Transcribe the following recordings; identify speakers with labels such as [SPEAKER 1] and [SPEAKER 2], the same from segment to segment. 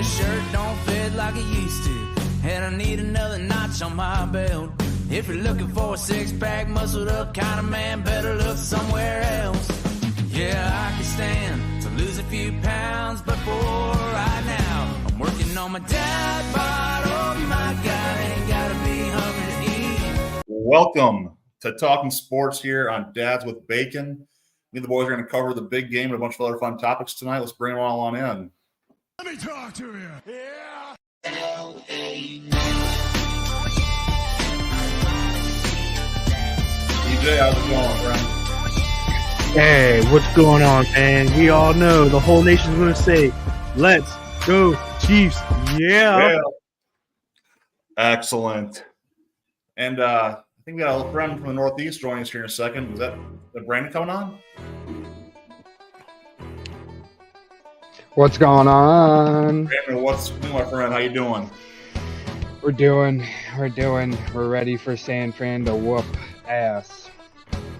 [SPEAKER 1] shirt don't fit like it used to, and I need another notch on my belt. If you're looking for a six-pack, muscled up kind of man, better look somewhere else. Yeah, I can stand to lose a few pounds, but for right now, I'm working on my dad bod. Oh my God, ain't gotta be hungry to eat.
[SPEAKER 2] Welcome to Talking Sports here on Dads with Bacon. Me and the boys are going to cover the big game and a bunch of other fun topics tonight. Let's bring them all on in.
[SPEAKER 3] Let me talk to you. Yeah.
[SPEAKER 2] DJ, how's it going, friend?
[SPEAKER 4] Hey, what's going on, man? We all know the whole nation's going to say, let's go Chiefs. Yeah.
[SPEAKER 2] Excellent. And I think we got a little friend from the Northeast joining us here in a second. Is that Brandon coming on?
[SPEAKER 5] What's going on?
[SPEAKER 2] Brandon, what's new, my friend? How you doing?
[SPEAKER 5] We're ready for San Fran to whoop ass.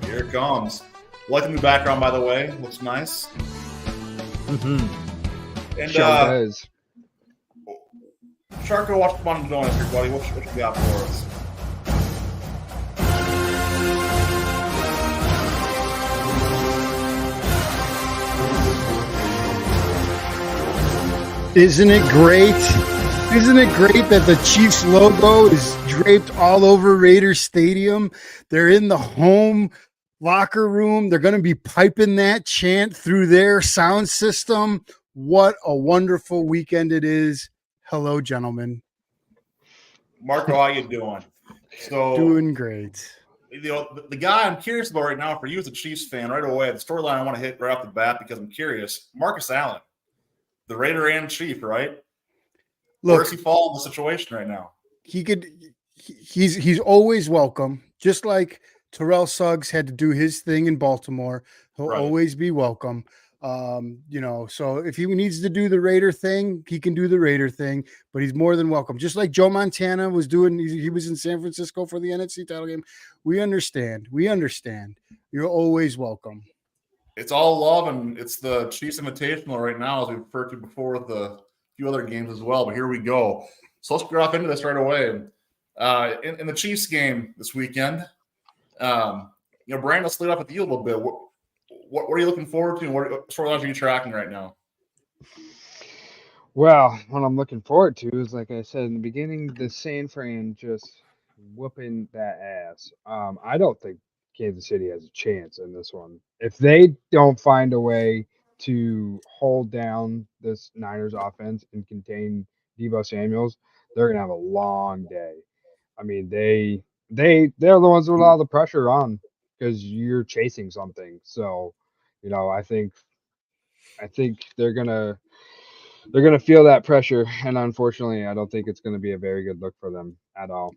[SPEAKER 2] Here it comes. Like the new background, by the way. Looks nice.
[SPEAKER 5] Mm-hmm.
[SPEAKER 2] And
[SPEAKER 5] Sure does.
[SPEAKER 2] Sharko, what's fun join us here, buddy? What you got for us?
[SPEAKER 4] Isn't it great? Isn't it great that the Chiefs logo is draped all over Raiders Stadium? They're in the home locker room. They're going to be piping that chant through their sound system. What a wonderful weekend it is. Hello, gentlemen.
[SPEAKER 2] Marco, how you doing? So
[SPEAKER 4] doing great.
[SPEAKER 2] The guy I'm curious about right now for you as a Chiefs fan right away, the storyline I want to hit right off the bat because I'm curious. Marcus Allen, the Raider and Chief, right?
[SPEAKER 4] Look,
[SPEAKER 2] where does he fall in the situation right now?
[SPEAKER 4] He's always welcome. Just like Terrell Suggs had to do his thing in Baltimore, he'll always be welcome. So if he needs to do the Raider thing, he can do the Raider thing, but he's more than welcome. Just like Joe Montana was doing, he was in San Francisco for the NFC title game. We understand. You're always welcome.
[SPEAKER 2] It's all love, and it's the Chiefs Invitational right now, as we referred to before with a few other games as well. But here we go. So let's get off into this right away. In the Chiefs game this weekend, Brandon, let's lead off with you a little bit. What are you looking forward to, and what storylines are you tracking right now?
[SPEAKER 5] Well, what I'm looking forward to is, like I said in the beginning, the San Fran just whooping that ass. I don't think Kansas City has a chance in this one. If they don't find a way to hold down this Niners offense and contain Deebo Samuels, they're gonna have a long day. I mean, they're the ones with all the pressure on because you're chasing something. So, I think they're gonna feel that pressure, and unfortunately, I don't think it's gonna be a very good look for them at all.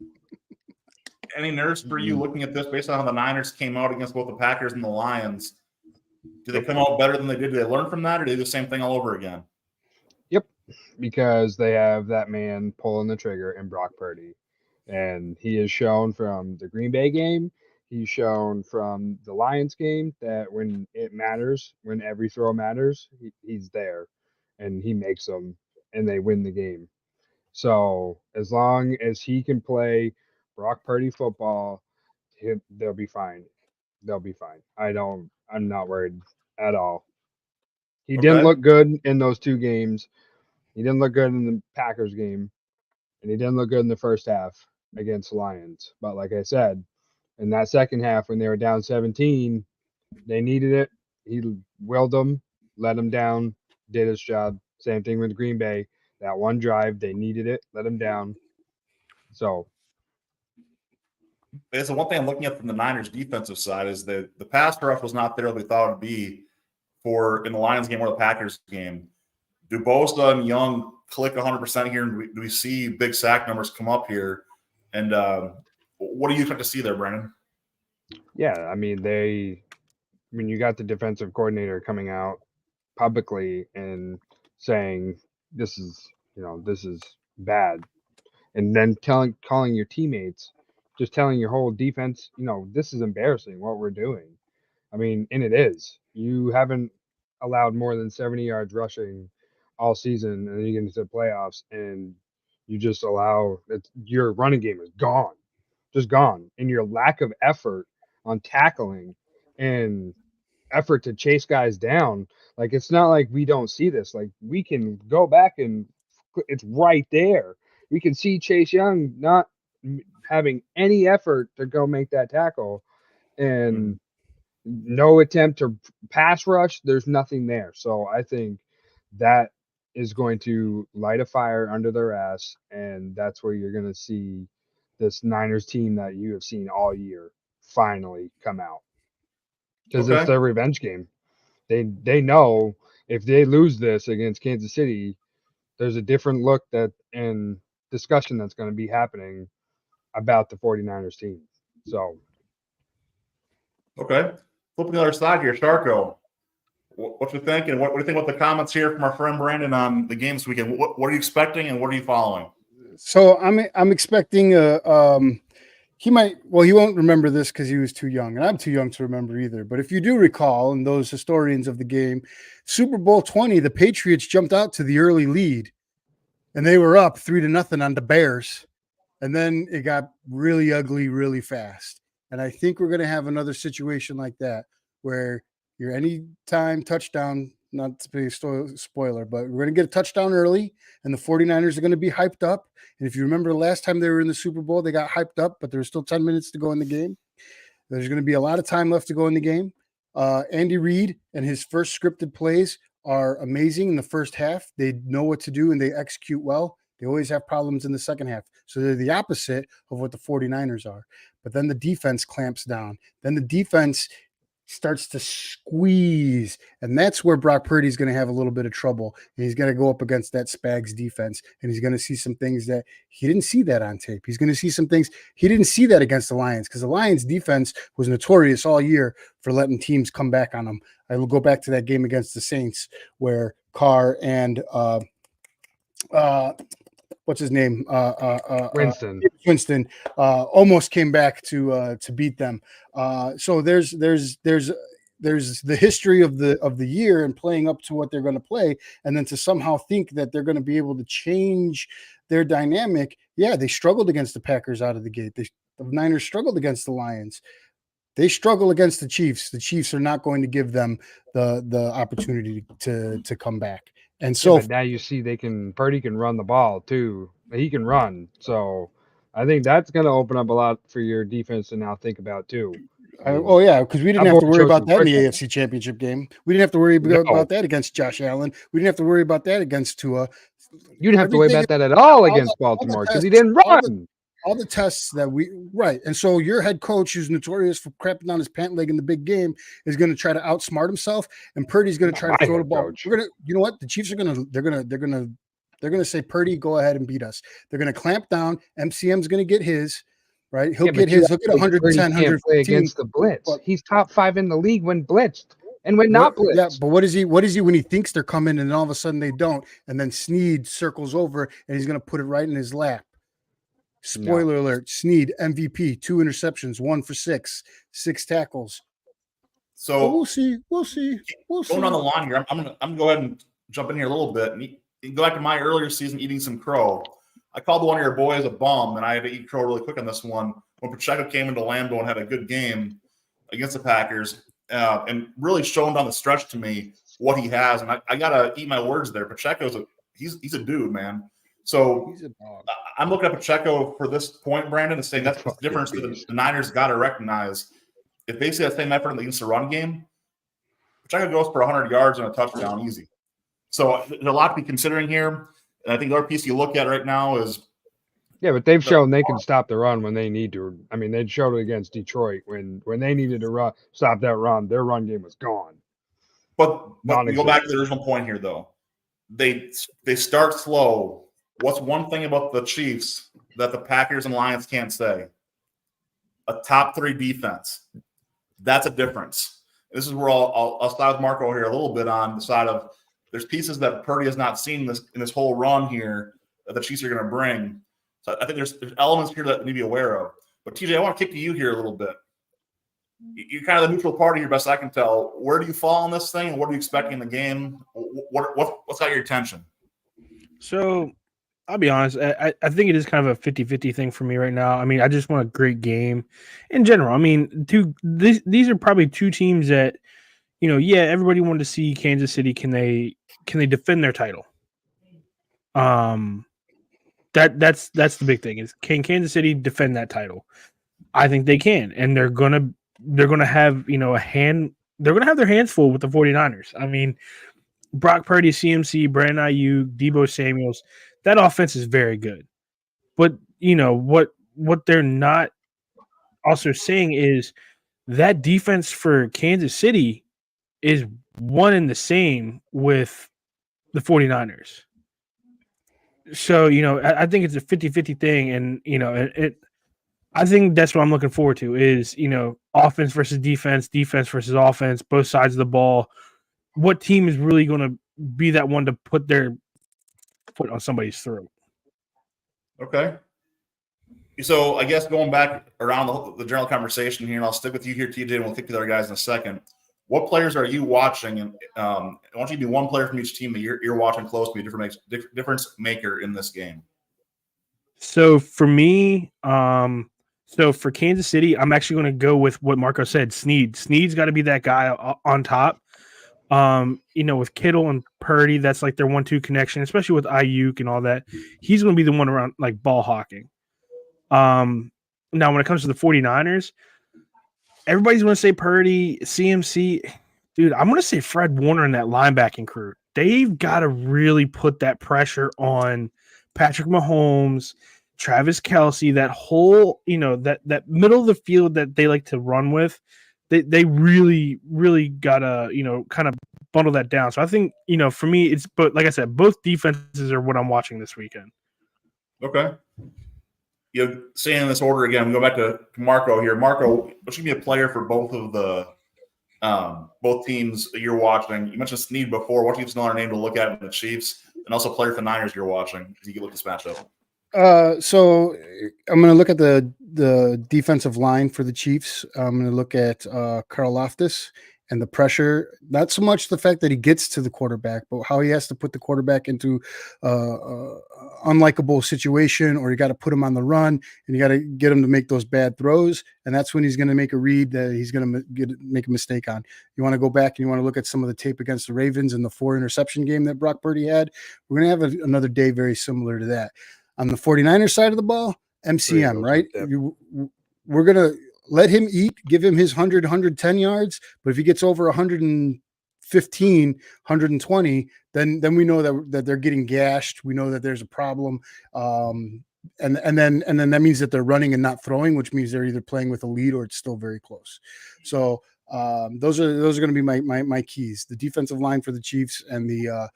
[SPEAKER 2] Any nerves for you looking at this based on how the Niners came out against both the Packers and the Lions? Do they come out better than they did? Do they learn from that, or do they do the same thing all over again?
[SPEAKER 5] Yep, because they have that man pulling the trigger in Brock Purdy. And he has shown from the Green Bay game, he's shown from the Lions game that when it matters, when every throw matters, he's there. And he makes them, and they win the game. So as long as he can play Brock Purdy football, they'll be fine. They'll be fine. I'm not worried at all. He didn't look good in those two games. He didn't look good in the Packers game, and he didn't look good in the first half against the Lions. But like I said, in that second half when they were down 17, they needed it. He willed them, let them down, did his job. Same thing with Green Bay. That one drive, they needed it, let him down. So
[SPEAKER 2] there's the one thing I'm looking at from the Niners defensive side is that the pass rush was not there like we thought it would be in the Lions game or the Packers game. Do Bosa and Young click 100% here? And do we see big sack numbers come up here? And what do you expect to see there, Brandon?
[SPEAKER 5] Yeah, I mean, you got the defensive coordinator coming out publicly and saying this is bad, and then calling your teammates, just telling your whole defense, this is embarrassing what we're doing. I mean, and it is. You haven't allowed more than 70 yards rushing all season, and then you get into the playoffs, and you just allow that your running game is gone, just gone, and your lack of effort on tackling and effort to chase guys down. Like, it's not like we don't see this. Like, we can go back and it's right there. We can see Chase Young not having any effort to go make that tackle, and no attempt to pass rush. There's nothing there. So I think that is going to light a fire under their ass, and that's where you're going to see this Niners team that you have seen all year finally come out, because it's their revenge game. They know if they lose this against Kansas City, there's a different look that and discussion that's going to be happening about the 49ers team. So,
[SPEAKER 2] okay, flipping the other side here, Sharko. What you think, and what do you think about the comments here from our friend Brandon on the games weekend? What are you expecting, and what are you following?
[SPEAKER 4] So I'm expecting he won't remember this because he was too young, and I'm too young to remember either. But if you do recall, and those historians of the game, Super Bowl 20, the Patriots jumped out to the early lead, and they were up 3-0 on the Bears, and then it got really ugly really fast. And I think we're going to have another situation like that where your anytime touchdown, not to be a spoiler, but we're going to get a touchdown early, and the 49ers are going to be hyped up. And if you remember the last time they were in the Super Bowl, they got hyped up, but there was still 10 minutes to go in the game. There's going to be a lot of time left to go in the game. Andy Reid and his first scripted plays are amazing in the first half. They know what to do, and they execute well. They always have problems in the second half. So they're the opposite of what the 49ers are. But then the defense clamps down. Then the defense starts to squeeze, and that's where Brock Purdy is going to have a little bit of trouble, and he's going to go up against that Spags defense, and he's going to see some things that he didn't see that on tape. He's going to see some things he didn't see that against the Lions, because the Lions defense was notorious all year for letting teams come back on them. I will go back to that game against the Saints where Carr and what's his name? Winston almost came back to beat them. So there's the history of the year and playing up to what they're going to play, and then to somehow think that they're going to be able to change their dynamic. Yeah, they struggled against the Packers out of the gate. The Niners struggled against the Lions. They struggle against the Chiefs. The Chiefs are not going to give them the opportunity to come back. And so
[SPEAKER 5] but now you see Purdy can run the ball too. He can run. So I think that's going to open up a lot for your defense to now think about too.
[SPEAKER 4] Because we didn't have to worry about that in the AFC Championship game. We didn't have to worry about that against Josh Allen. We didn't have to worry about that against Tua.
[SPEAKER 5] You didn't have to worry about that at all against Baltimore because he didn't run.
[SPEAKER 4] All the tests that and so your head coach, who's notorious for crapping down his pant leg in the big game, is going to try to outsmart himself, and Purdy's going to try to throw the ball. You know what? The Chiefs are they're going to say, Purdy, go ahead and beat us. They're going to clamp down. MCM's going to get his, right? He'll get his. He'll get 110, 115
[SPEAKER 5] against the blitz. He's top 5 in the league when blitzed and when not blitzed.
[SPEAKER 4] Yeah, but what is he when he thinks they're coming and all of a sudden they don't, and then Snead circles over and he's going to put it right in his lap. Spoiler alert, Snead, MVP, 2 interceptions, 1 for 6 tackles.
[SPEAKER 2] So
[SPEAKER 4] we'll see.
[SPEAKER 2] Going on the line here, I'm gonna go ahead and jump in here a little bit. And go back to my earlier season eating some crow. I called one of your boys a bum, and I had to eat crow really quick on this one. When Pacheco came into Lambeau and had a good game against the Packers, and really showing down the stretch to me what he has. And I gotta eat my words there. Pacheco's he's a dude, man. So I'm looking at Pacheco for this point, Brandon, and saying that's the difference that the Niners got to recognize. If they see that same effort against the run game, Pacheco goes for 100 yards and a touchdown easy. So there's a lot to be considering here. And I think the other piece you look at right now is
[SPEAKER 5] but they've shown they can stop the run when they need to. I mean, they showed it against Detroit when they needed to stop that run. Their run game was gone.
[SPEAKER 2] But we go back to the original point here, though. They start slow. What's one thing about the Chiefs that the Packers and Lions can't say? A top 3 defense. That's a difference. This is where I'll start with Marco here a little bit on the side of there's pieces that Purdy has not seen in this whole run here that the Chiefs are going to bring. So I think there's elements here that we need to be aware of. But TJ, I want to kick to you here a little bit. You're kind of the neutral party here, best I can tell. Where do you fall on this thing, and what are you expecting in the game? What's got your attention?
[SPEAKER 6] So I'll be honest. I think it is kind of a 50-50 thing for me right now. I mean, I just want a great game in general. I mean, these are probably two teams that, everybody wanted to see Kansas City. Can they defend their title? That's the big thing is, can Kansas City defend that title? I think they can, and they're gonna have they're gonna have their hands full with the 49ers. I mean, Brock Purdy, CMC, Brandon Ayuk, Deebo Samuels, that offense is very good. But what they're not also saying is that defense for Kansas City is one and the same with the 49ers. So, I think it's a 50-50 thing, and I think that's what I'm looking forward to is, offense versus defense versus offense, both sides of the ball. What team is really going to be that one to put their foot on somebody's throat?
[SPEAKER 2] Okay. So I guess going back around the general conversation here, and I'll stick with you here, TJ, and we'll kick to the other guys in a second. What players are you watching? And I want you to be one player from each team that you're watching close to be a difference maker in this game.
[SPEAKER 6] So for me, so for Kansas City, I'm actually going to go with what Marco said. Snead's got to be that guy on top. With Kittle and Purdy, that's like their 1-2 connection, especially with Ayuk and all that. He's going to be the one around like ball hawking. Now when it comes to the 49ers, everybody's going to say Purdy, CMC. Dude, I'm going to say Fred Warner and that linebacking crew. They've got to really put that pressure on Patrick Mahomes, Travis Kelce, that whole, that middle of the field that they like to run with. They really, really got to, kind of bundle that down. So I think, for me, it's, but like I said, both defenses are what I'm watching this weekend.
[SPEAKER 2] Okay. Saying in this order again, we go back to Marco here. Marco, what should be a player for both of the both teams that you're watching? You mentioned Snead before. What team's another name to look at in the Chiefs, and also player for the Niners you're watching as you look this matchup?
[SPEAKER 4] So I'm going to look at the defensive line for the Chiefs. I'm going to look at Karlaftis and the pressure, not so much the fact that he gets to the quarterback, but how he has to put the quarterback into unlikable situation, or you got to put him on the run and you got to get him to make those bad throws. And that's when he's going to make a read that he's going to make a mistake on. You want to go back and you want to look at some of the tape against the Ravens in the 4-interception game that Brock Purdy had. We're going to have another day very similar to that. On the 49ers side of the ball, MCM, right? We're going to let him eat, give him his 100, 110 yards. But if he gets over 115, 120, then we know that they're getting gashed. We know that there's a problem. And then that means that they're running and not throwing, which means they're either playing with a lead or it's still very close. So those are going to be my keys: the defensive line for the Chiefs and the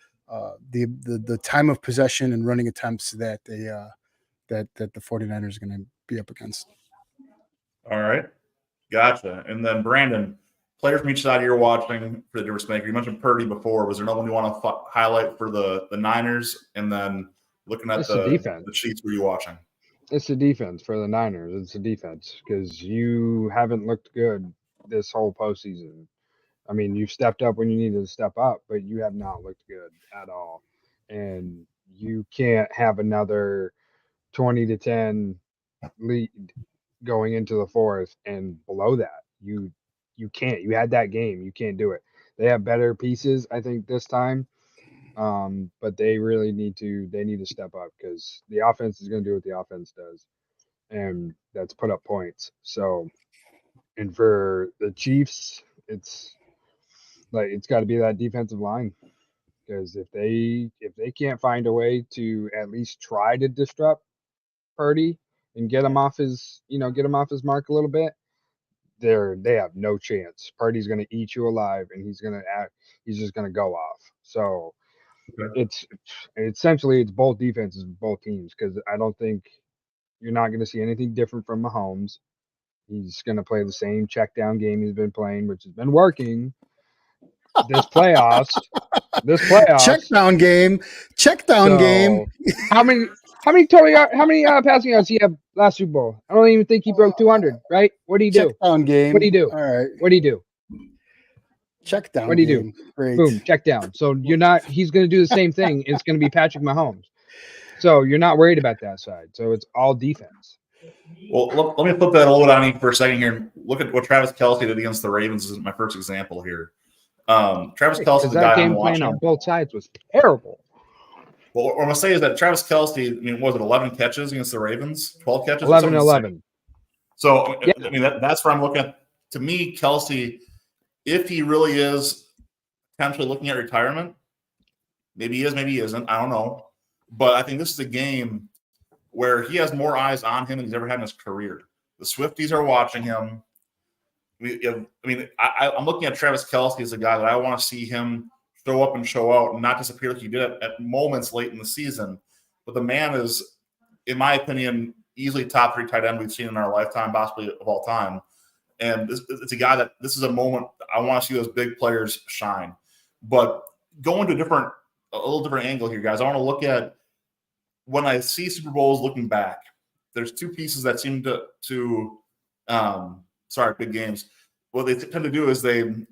[SPEAKER 4] time of possession and running attempts that the 49ers are going to be up against.
[SPEAKER 2] All right. Gotcha. And then Brandon, player from each side you're watching for the difference maker. You mentioned Purdy before. Was there no one you want to highlight for the Niners? And then looking at the Chiefs, were you watching?
[SPEAKER 5] It's the defense for the Niners. It's the defense because you haven't looked good this whole postseason. I mean, you've stepped up when you needed to step up, but you have not looked good at all. And you can't have another 20-10 lead going into the fourth and below that. You can't. You had that game. You can't do it. They have better pieces, I think, this time. But they really need to step up because the offense is going to do what the offense does. And that's put up points. So, and for the Chiefs, it's got to be that defensive line, because if they can't find a way to at least try to disrupt Purdy and get him off his mark a little bit, they have no chance. Purdy's going to eat you alive, and he's just going to go off. So it's essentially both defenses, both teams, because I don't think you're not going to see anything different from Mahomes. He's going to play the same check down game he's been playing, which has been working. This playoffs. Check down game. How many passing yards he have last Super Bowl? I don't even think he broke 200. Right? What do you do?
[SPEAKER 4] Check down game.
[SPEAKER 5] What do you do?
[SPEAKER 4] All right.
[SPEAKER 5] What do you do?
[SPEAKER 4] Check down.
[SPEAKER 5] What do you do?
[SPEAKER 4] Great.
[SPEAKER 5] Boom. Check down. So he's going to do the same thing. It's going to be Patrick Mahomes. So you're not worried about that side. So it's all defense.
[SPEAKER 2] Well, let me flip that a little bit on you for a second here and look at what Travis Kelce did against the Ravens as my first example here. Travis Kelce is the guy
[SPEAKER 5] that game
[SPEAKER 2] I'm watching.
[SPEAKER 5] plan on both sides was terrible.
[SPEAKER 2] Well, what I'm going to say is that Travis Kelce, I mean, was it 11 catches against the Ravens? 12 catches?
[SPEAKER 5] 11.
[SPEAKER 2] So,
[SPEAKER 5] Yeah.
[SPEAKER 2] I mean, that's where I'm looking at. To me, Kelce, if he really is potentially looking at retirement, maybe he is, maybe he isn't. I don't know. But I think this is a game where he has more eyes on him than he's ever had in his career. The Swifties are watching him. I'm looking at Travis Kelce as a guy that I want to see him show up and show out and not disappear like he did at moments late in the season. But the man is, in my opinion, easily top 3 tight end we've seen in our lifetime, possibly of all time. And it's a guy that this is a moment I want to see those big players shine. But going to a little different angle here, guys. I want to look at when I see Super Bowls looking back. There's 2 pieces that seem big games. What they tend to do is you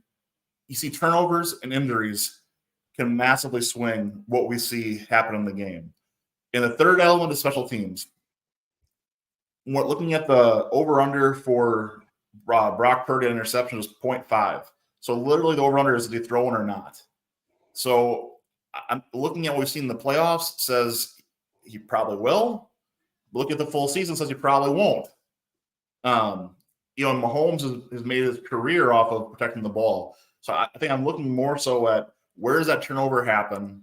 [SPEAKER 2] see turnovers and injuries can massively swing what we see happen in the game. And the third element is special teams. When looking at the over-under for Brock Purdy interception was 0.5. So literally the over-under is if he throw in or not. So I'm looking at what we've seen in the playoffs says he probably will. Look at the full season says he probably won't. Mahomes has made his career off of protecting the ball. So I think I'm looking more so at where does that turnover happen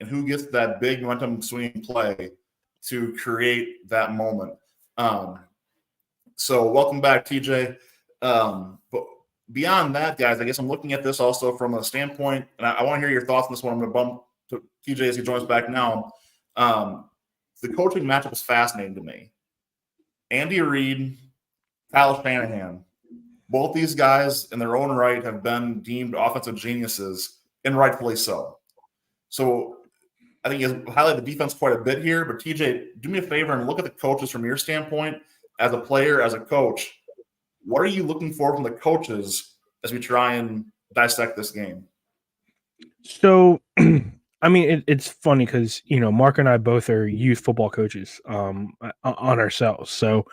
[SPEAKER 2] and who gets that big momentum swinging play to create that moment. So welcome back, TJ. But beyond that, guys, I guess I'm looking at this also from a standpoint, and I want to hear your thoughts on this one. I'm going to bump to TJ as he joins back now. The coaching matchup is fascinating to me. Andy Reid, Kyle Shanahan, both these guys in their own right have been deemed offensive geniuses, and rightfully so. So I think you highlight the defense quite a bit here, but TJ, do me a favor and look at the coaches from your standpoint as a player, as a coach. What are you looking for from the coaches as we try and dissect this game?
[SPEAKER 6] So, I mean, it's funny because, Mark and I both are youth football coaches on ourselves. So,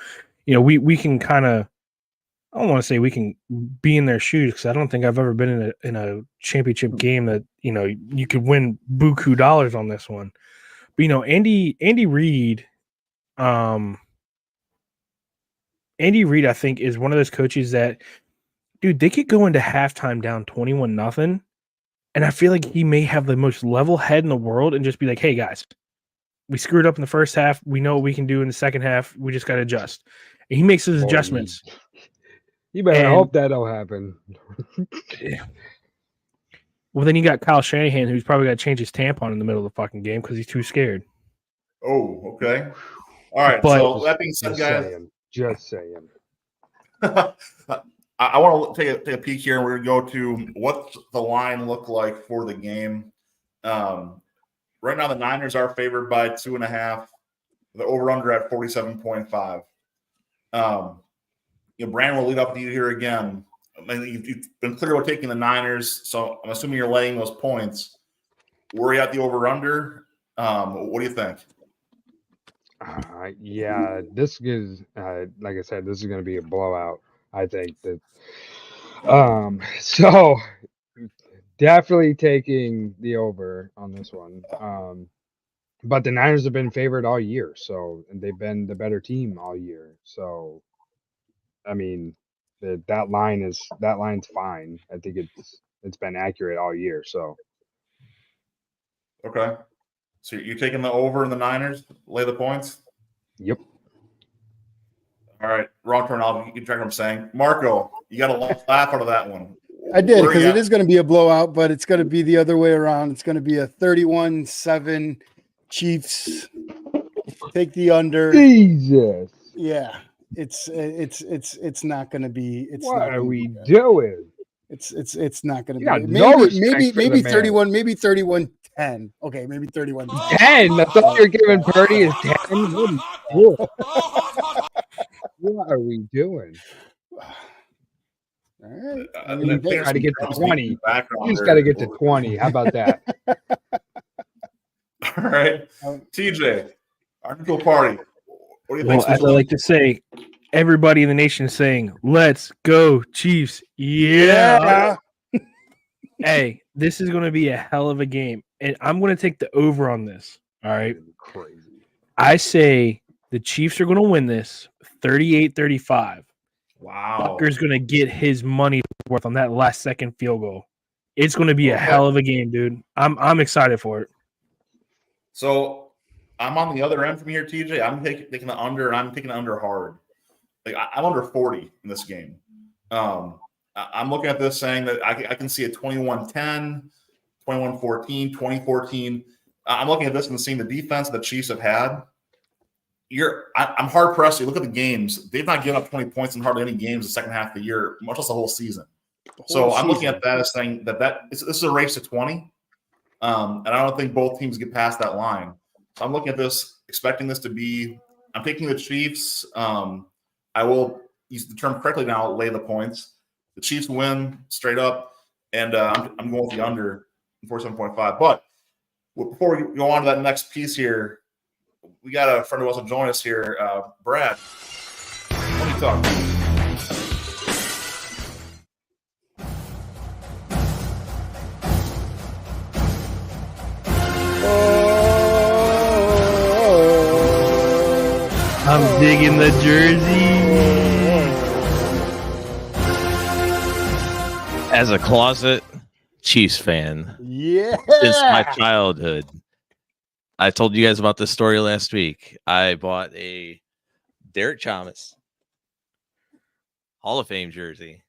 [SPEAKER 6] we can kind of, I don't want to say we can be in their shoes because I don't think I've ever been in a championship game that, you could win buku dollars on this one. But, Andy Reid, I think, is one of those coaches that, dude, they could go into halftime down 21-0. And I feel like he may have the most level head in the world and just be like, hey, guys, we screwed up in the first half. We know what we can do in the second half. We just got to adjust. And he makes his adjustments.
[SPEAKER 5] You better hope that don't happen.
[SPEAKER 6] Well, then you got Kyle Shanahan, who's probably got to change his tampon in the middle of the fucking game because he's too scared.
[SPEAKER 2] Oh, okay. All right.
[SPEAKER 6] But,
[SPEAKER 2] so that being said, guys.
[SPEAKER 5] Just saying.
[SPEAKER 2] I want to take a peek here, and we're going to go to what's the line look like for the game. Right now, the Niners are favored by 2.5. The over-under at 47.5. Brandon will lead up with you here again. I mean, you've been clear about taking the Niners, so I'm assuming you're laying those points. Where are you at the over-under? What do you think?
[SPEAKER 5] Yeah, this is like I said, this is going to be a blowout. I think that. So definitely taking the over on this one. But the Niners have been favored all year, and they've been the better team all year. So, I mean, that line's fine. I think it's been accurate all year. So.
[SPEAKER 2] Okay. So you're taking the over in the Niners, lay the points?
[SPEAKER 5] Yep.
[SPEAKER 2] All right. Wrong turn off. You can track what I'm saying. Marco, you got a laugh out of that one.
[SPEAKER 4] I did because it is going to be a blowout, but it's going to be the other way around. It's going to be a 31-7 Chiefs. Take the under.
[SPEAKER 5] Jesus.
[SPEAKER 4] Yeah. It's not going to be.
[SPEAKER 5] What are we doing?
[SPEAKER 4] It's not going to
[SPEAKER 5] be.
[SPEAKER 4] Maybe 31. Maybe 31-10. Okay, maybe 31-10.
[SPEAKER 5] 10. That's all you're giving Purdy is 10. What are we doing?
[SPEAKER 4] All right.
[SPEAKER 5] You got to get to 20. You just got to get to 20. How about that?
[SPEAKER 2] All right. TJ, our neutral party. What do you think?
[SPEAKER 6] Well, as I like to say, everybody in the nation is saying, "Let's go, Chiefs!" Yeah. Hey, this is going to be a hell of a game, and I'm going to take the over on this. All right.
[SPEAKER 5] Crazy.
[SPEAKER 6] I say the Chiefs are going to win this 38-35.
[SPEAKER 2] Wow.
[SPEAKER 6] Butker's going to get his money worth on that last second field goal. It's going to be a hell of a game, dude. I'm excited for it.
[SPEAKER 2] So I'm on the other end from here, TJ. I'm taking the under, and I'm taking the under hard. Like I'm under 40 in this game. I'm looking at this saying that I can see a 21-10, 21-14, 20-14. I'm looking at this and seeing the defense the Chiefs have had. I'm hard pressed. You look at the games; they've not given up 20 points in hardly any games the second half of the year, much less the whole season. I'm looking at that as saying that this is a race to 20, and I don't think both teams get past that line. So I'm looking at this, expecting this to be. I'm taking the Chiefs. I will use the term correctly now. Lay the points. The Chiefs win straight up, and I'm going with the under 47.5. But before we go on to that next piece here, we got a friend who wants to join us here, Brad. What are you talking about?
[SPEAKER 6] I'm digging the jersey.
[SPEAKER 7] As a closet Chiefs fan, since my childhood, I told you guys about this story last week. I bought a Derek Thomas Hall of Fame jersey.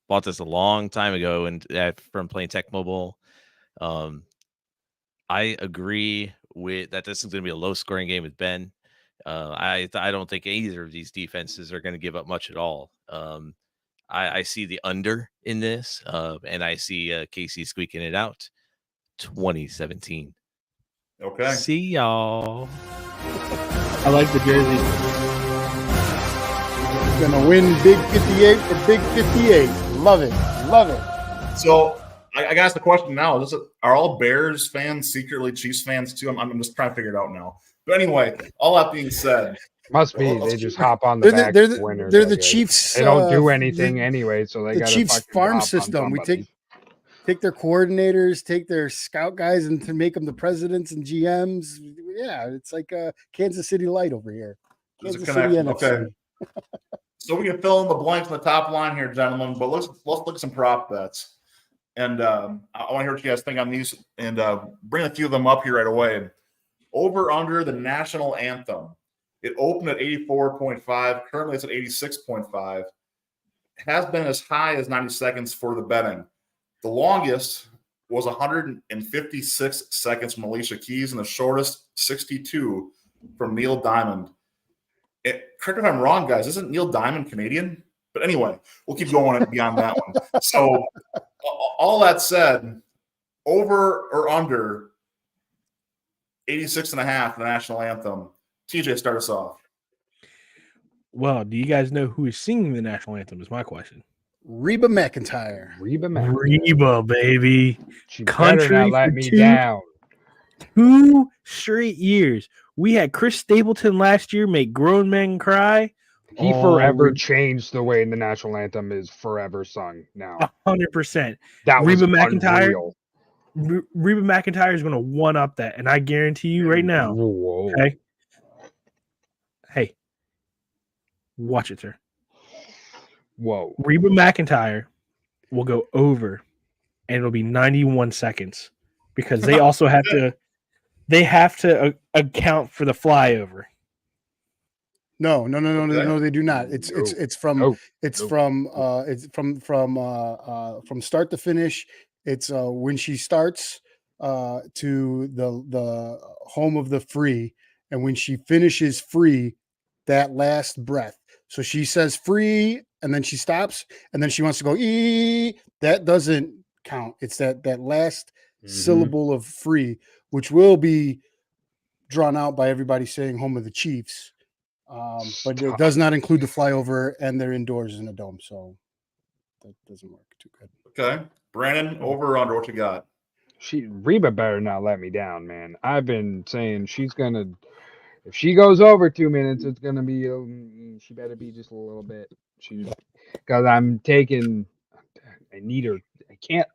[SPEAKER 7] Bought this a long time ago and from playing Tech Mobile. I agree with that. This is going to be a low scoring game with Ben. I don't think either of these defenses are going to give up much at all. I see the under in this, and I see KC squeaking it out. 2017.
[SPEAKER 2] Okay.
[SPEAKER 7] See y'all.
[SPEAKER 6] I like the jersey.
[SPEAKER 4] Gonna win Big 58 for Big 58. Love it. Love it.
[SPEAKER 2] So I got the question now. Are all Bears fans secretly Chiefs fans too? I'm just trying to figure it out now. But anyway, all that being said,
[SPEAKER 5] must be they just hop on the back.
[SPEAKER 4] They're
[SPEAKER 5] winners,
[SPEAKER 4] the Chiefs.
[SPEAKER 5] They don't do anything anyway, so they
[SPEAKER 4] the
[SPEAKER 5] got
[SPEAKER 4] Chiefs farm system. We take their coordinators, take their scout guys, and to make them the presidents and GMs. Yeah, it's like Kansas City Light over here. Kansas City NFC.
[SPEAKER 2] Okay. So we can fill in the blanks on the top line here, gentlemen. But let's look at some prop bets. And I want to hear what you guys think on these, and bring a few of them up here right away. Over under the national anthem. It opened at 84.5. Currently, it's at 86.5. Has been as high as 90 seconds for the betting. The longest was 156 seconds from Alicia Keys, and the shortest 62 from Neil Diamond. Correct me if I'm wrong, guys. Isn't Neil Diamond Canadian? But anyway, we'll keep going beyond that one. So, all that said, over or under 86.5, the national anthem. TJ, start us off.
[SPEAKER 6] Well, do you guys know who is singing the national anthem? Is my question.
[SPEAKER 4] Reba McEntire.
[SPEAKER 6] Reba, baby.
[SPEAKER 5] She
[SPEAKER 6] Country
[SPEAKER 5] better not let
[SPEAKER 6] for
[SPEAKER 5] me down.
[SPEAKER 6] 2 straight years. We had Chris Stapleton last year make grown men cry.
[SPEAKER 5] He forever changed the way the national anthem is forever sung now.
[SPEAKER 6] 100%.
[SPEAKER 5] That was
[SPEAKER 6] Reba McEntire.
[SPEAKER 5] unreal.
[SPEAKER 6] Reba McEntire is going to one up that, and I guarantee you right now.
[SPEAKER 5] Whoa.
[SPEAKER 6] Okay. Hey, watch it, sir.
[SPEAKER 5] Whoa.
[SPEAKER 6] Reba McEntire will go over, and it'll be 91 seconds because they also have to. They have to account for the flyover.
[SPEAKER 4] No, they do not. It's from start to finish. It's when she starts to the home of the free, and when she finishes free, that last breath. So she says free, and then she stops, and then she wants to go ee. That doesn't count. It's that last syllable of free, which will be drawn out by everybody saying home of the Chiefs. But it does not include the flyover, and they're indoors in a dome, so that doesn't work too good.
[SPEAKER 2] Okay. Brandon, over or under, what you got?
[SPEAKER 5] Reba better not let me down, man. I've been saying she's gonna. If she goes over 2 minutes, it's gonna be. She better be just a little bit. Because I'm taking. I need her. I can't.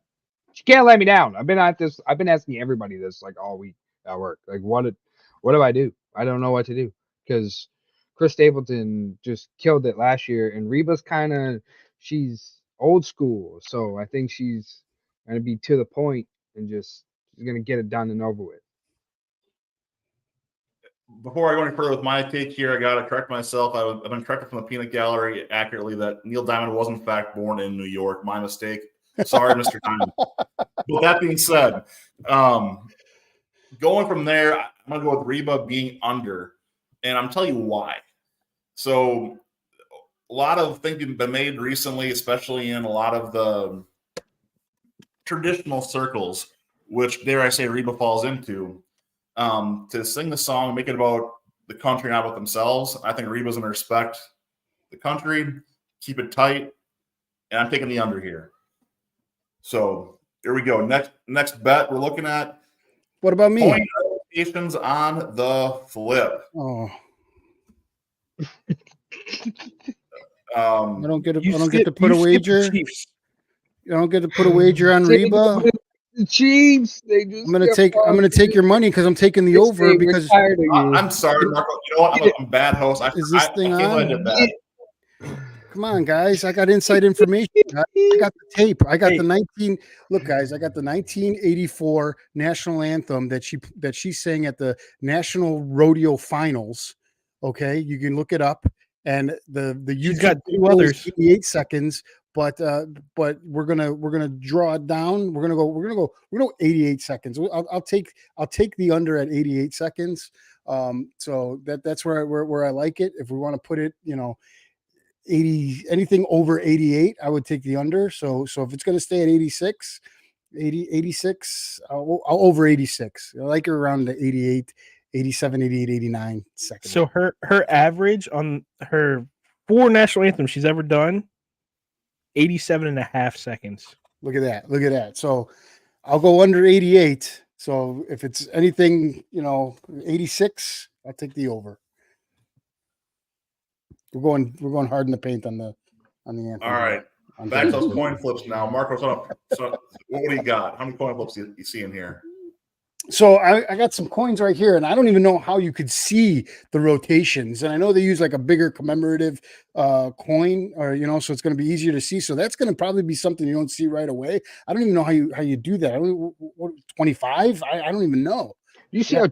[SPEAKER 5] She can't let me down. I've been at this. I've been asking everybody this like all week at work. Like, what do I do? I don't know what to do because Chris Stapleton just killed it last year, and Reba's she's old school, so I think she's gonna be to the point and she's gonna get it done and over with.
[SPEAKER 2] Before I go any further with my take here, I got to correct myself. I've been corrected from the Peanut Gallery accurately that Neil Diamond was in fact born in New York. My mistake. Sorry, Mr. Diamond. But that being said, going from there, I'm going to go with Reba being under, and I'm telling you why. So a lot of things have been made recently, especially in a lot of the traditional circles, which, dare I say, Reba falls into. To sing the song, make it about the country, not about themselves. I think Reba's going to respect the country, keep it tight, and I'm taking the under here. So here we go. Next bet we're looking at.
[SPEAKER 4] What about me?
[SPEAKER 2] Point notifications on the flip.
[SPEAKER 4] Oh,
[SPEAKER 2] I
[SPEAKER 4] don't get to put a wager. I don't get to put a wager on Reba.
[SPEAKER 5] The Chiefs.
[SPEAKER 4] I'm gonna take your money because I'm taking the over because
[SPEAKER 2] I'm sorry, Marco. You know what? I'm a bad host.
[SPEAKER 4] Is this thing
[SPEAKER 2] I
[SPEAKER 4] on?
[SPEAKER 2] did that.
[SPEAKER 4] Come on, guys! I got inside information. I got the tape. I got the 1984 national anthem that she sang at the National Rodeo Finals. Okay, you can look it up. And the YouTube
[SPEAKER 6] got 2 others,
[SPEAKER 4] 88 seconds. But we're gonna draw it down. We're gonna go 88 seconds. I'll take the under at 88 seconds. So that's where I like it. If we want to put it, 80, anything over 88, I would take the under. So if it's gonna stay at 86, I'll over 86. I like her around the 88, 87, 88, 89 seconds.
[SPEAKER 6] So her average on her 4 national anthems she's ever done, 87.5 seconds.
[SPEAKER 4] Look at that. So I'll go under 88. So if it's anything, 86, I'll take the over. We're going hard in the paint on the anthem.
[SPEAKER 2] All right. Back to those coin flips now. Marco, so what do you got? How many coin flips do you see in here?
[SPEAKER 4] So I got some coins right here, and I don't even know how you could see the rotations. And I know they use like a bigger commemorative coin, or so it's going to be easier to see. So that's going to probably be something you don't see right away. I don't even know how you do that. 25? I don't even know.
[SPEAKER 5] You see how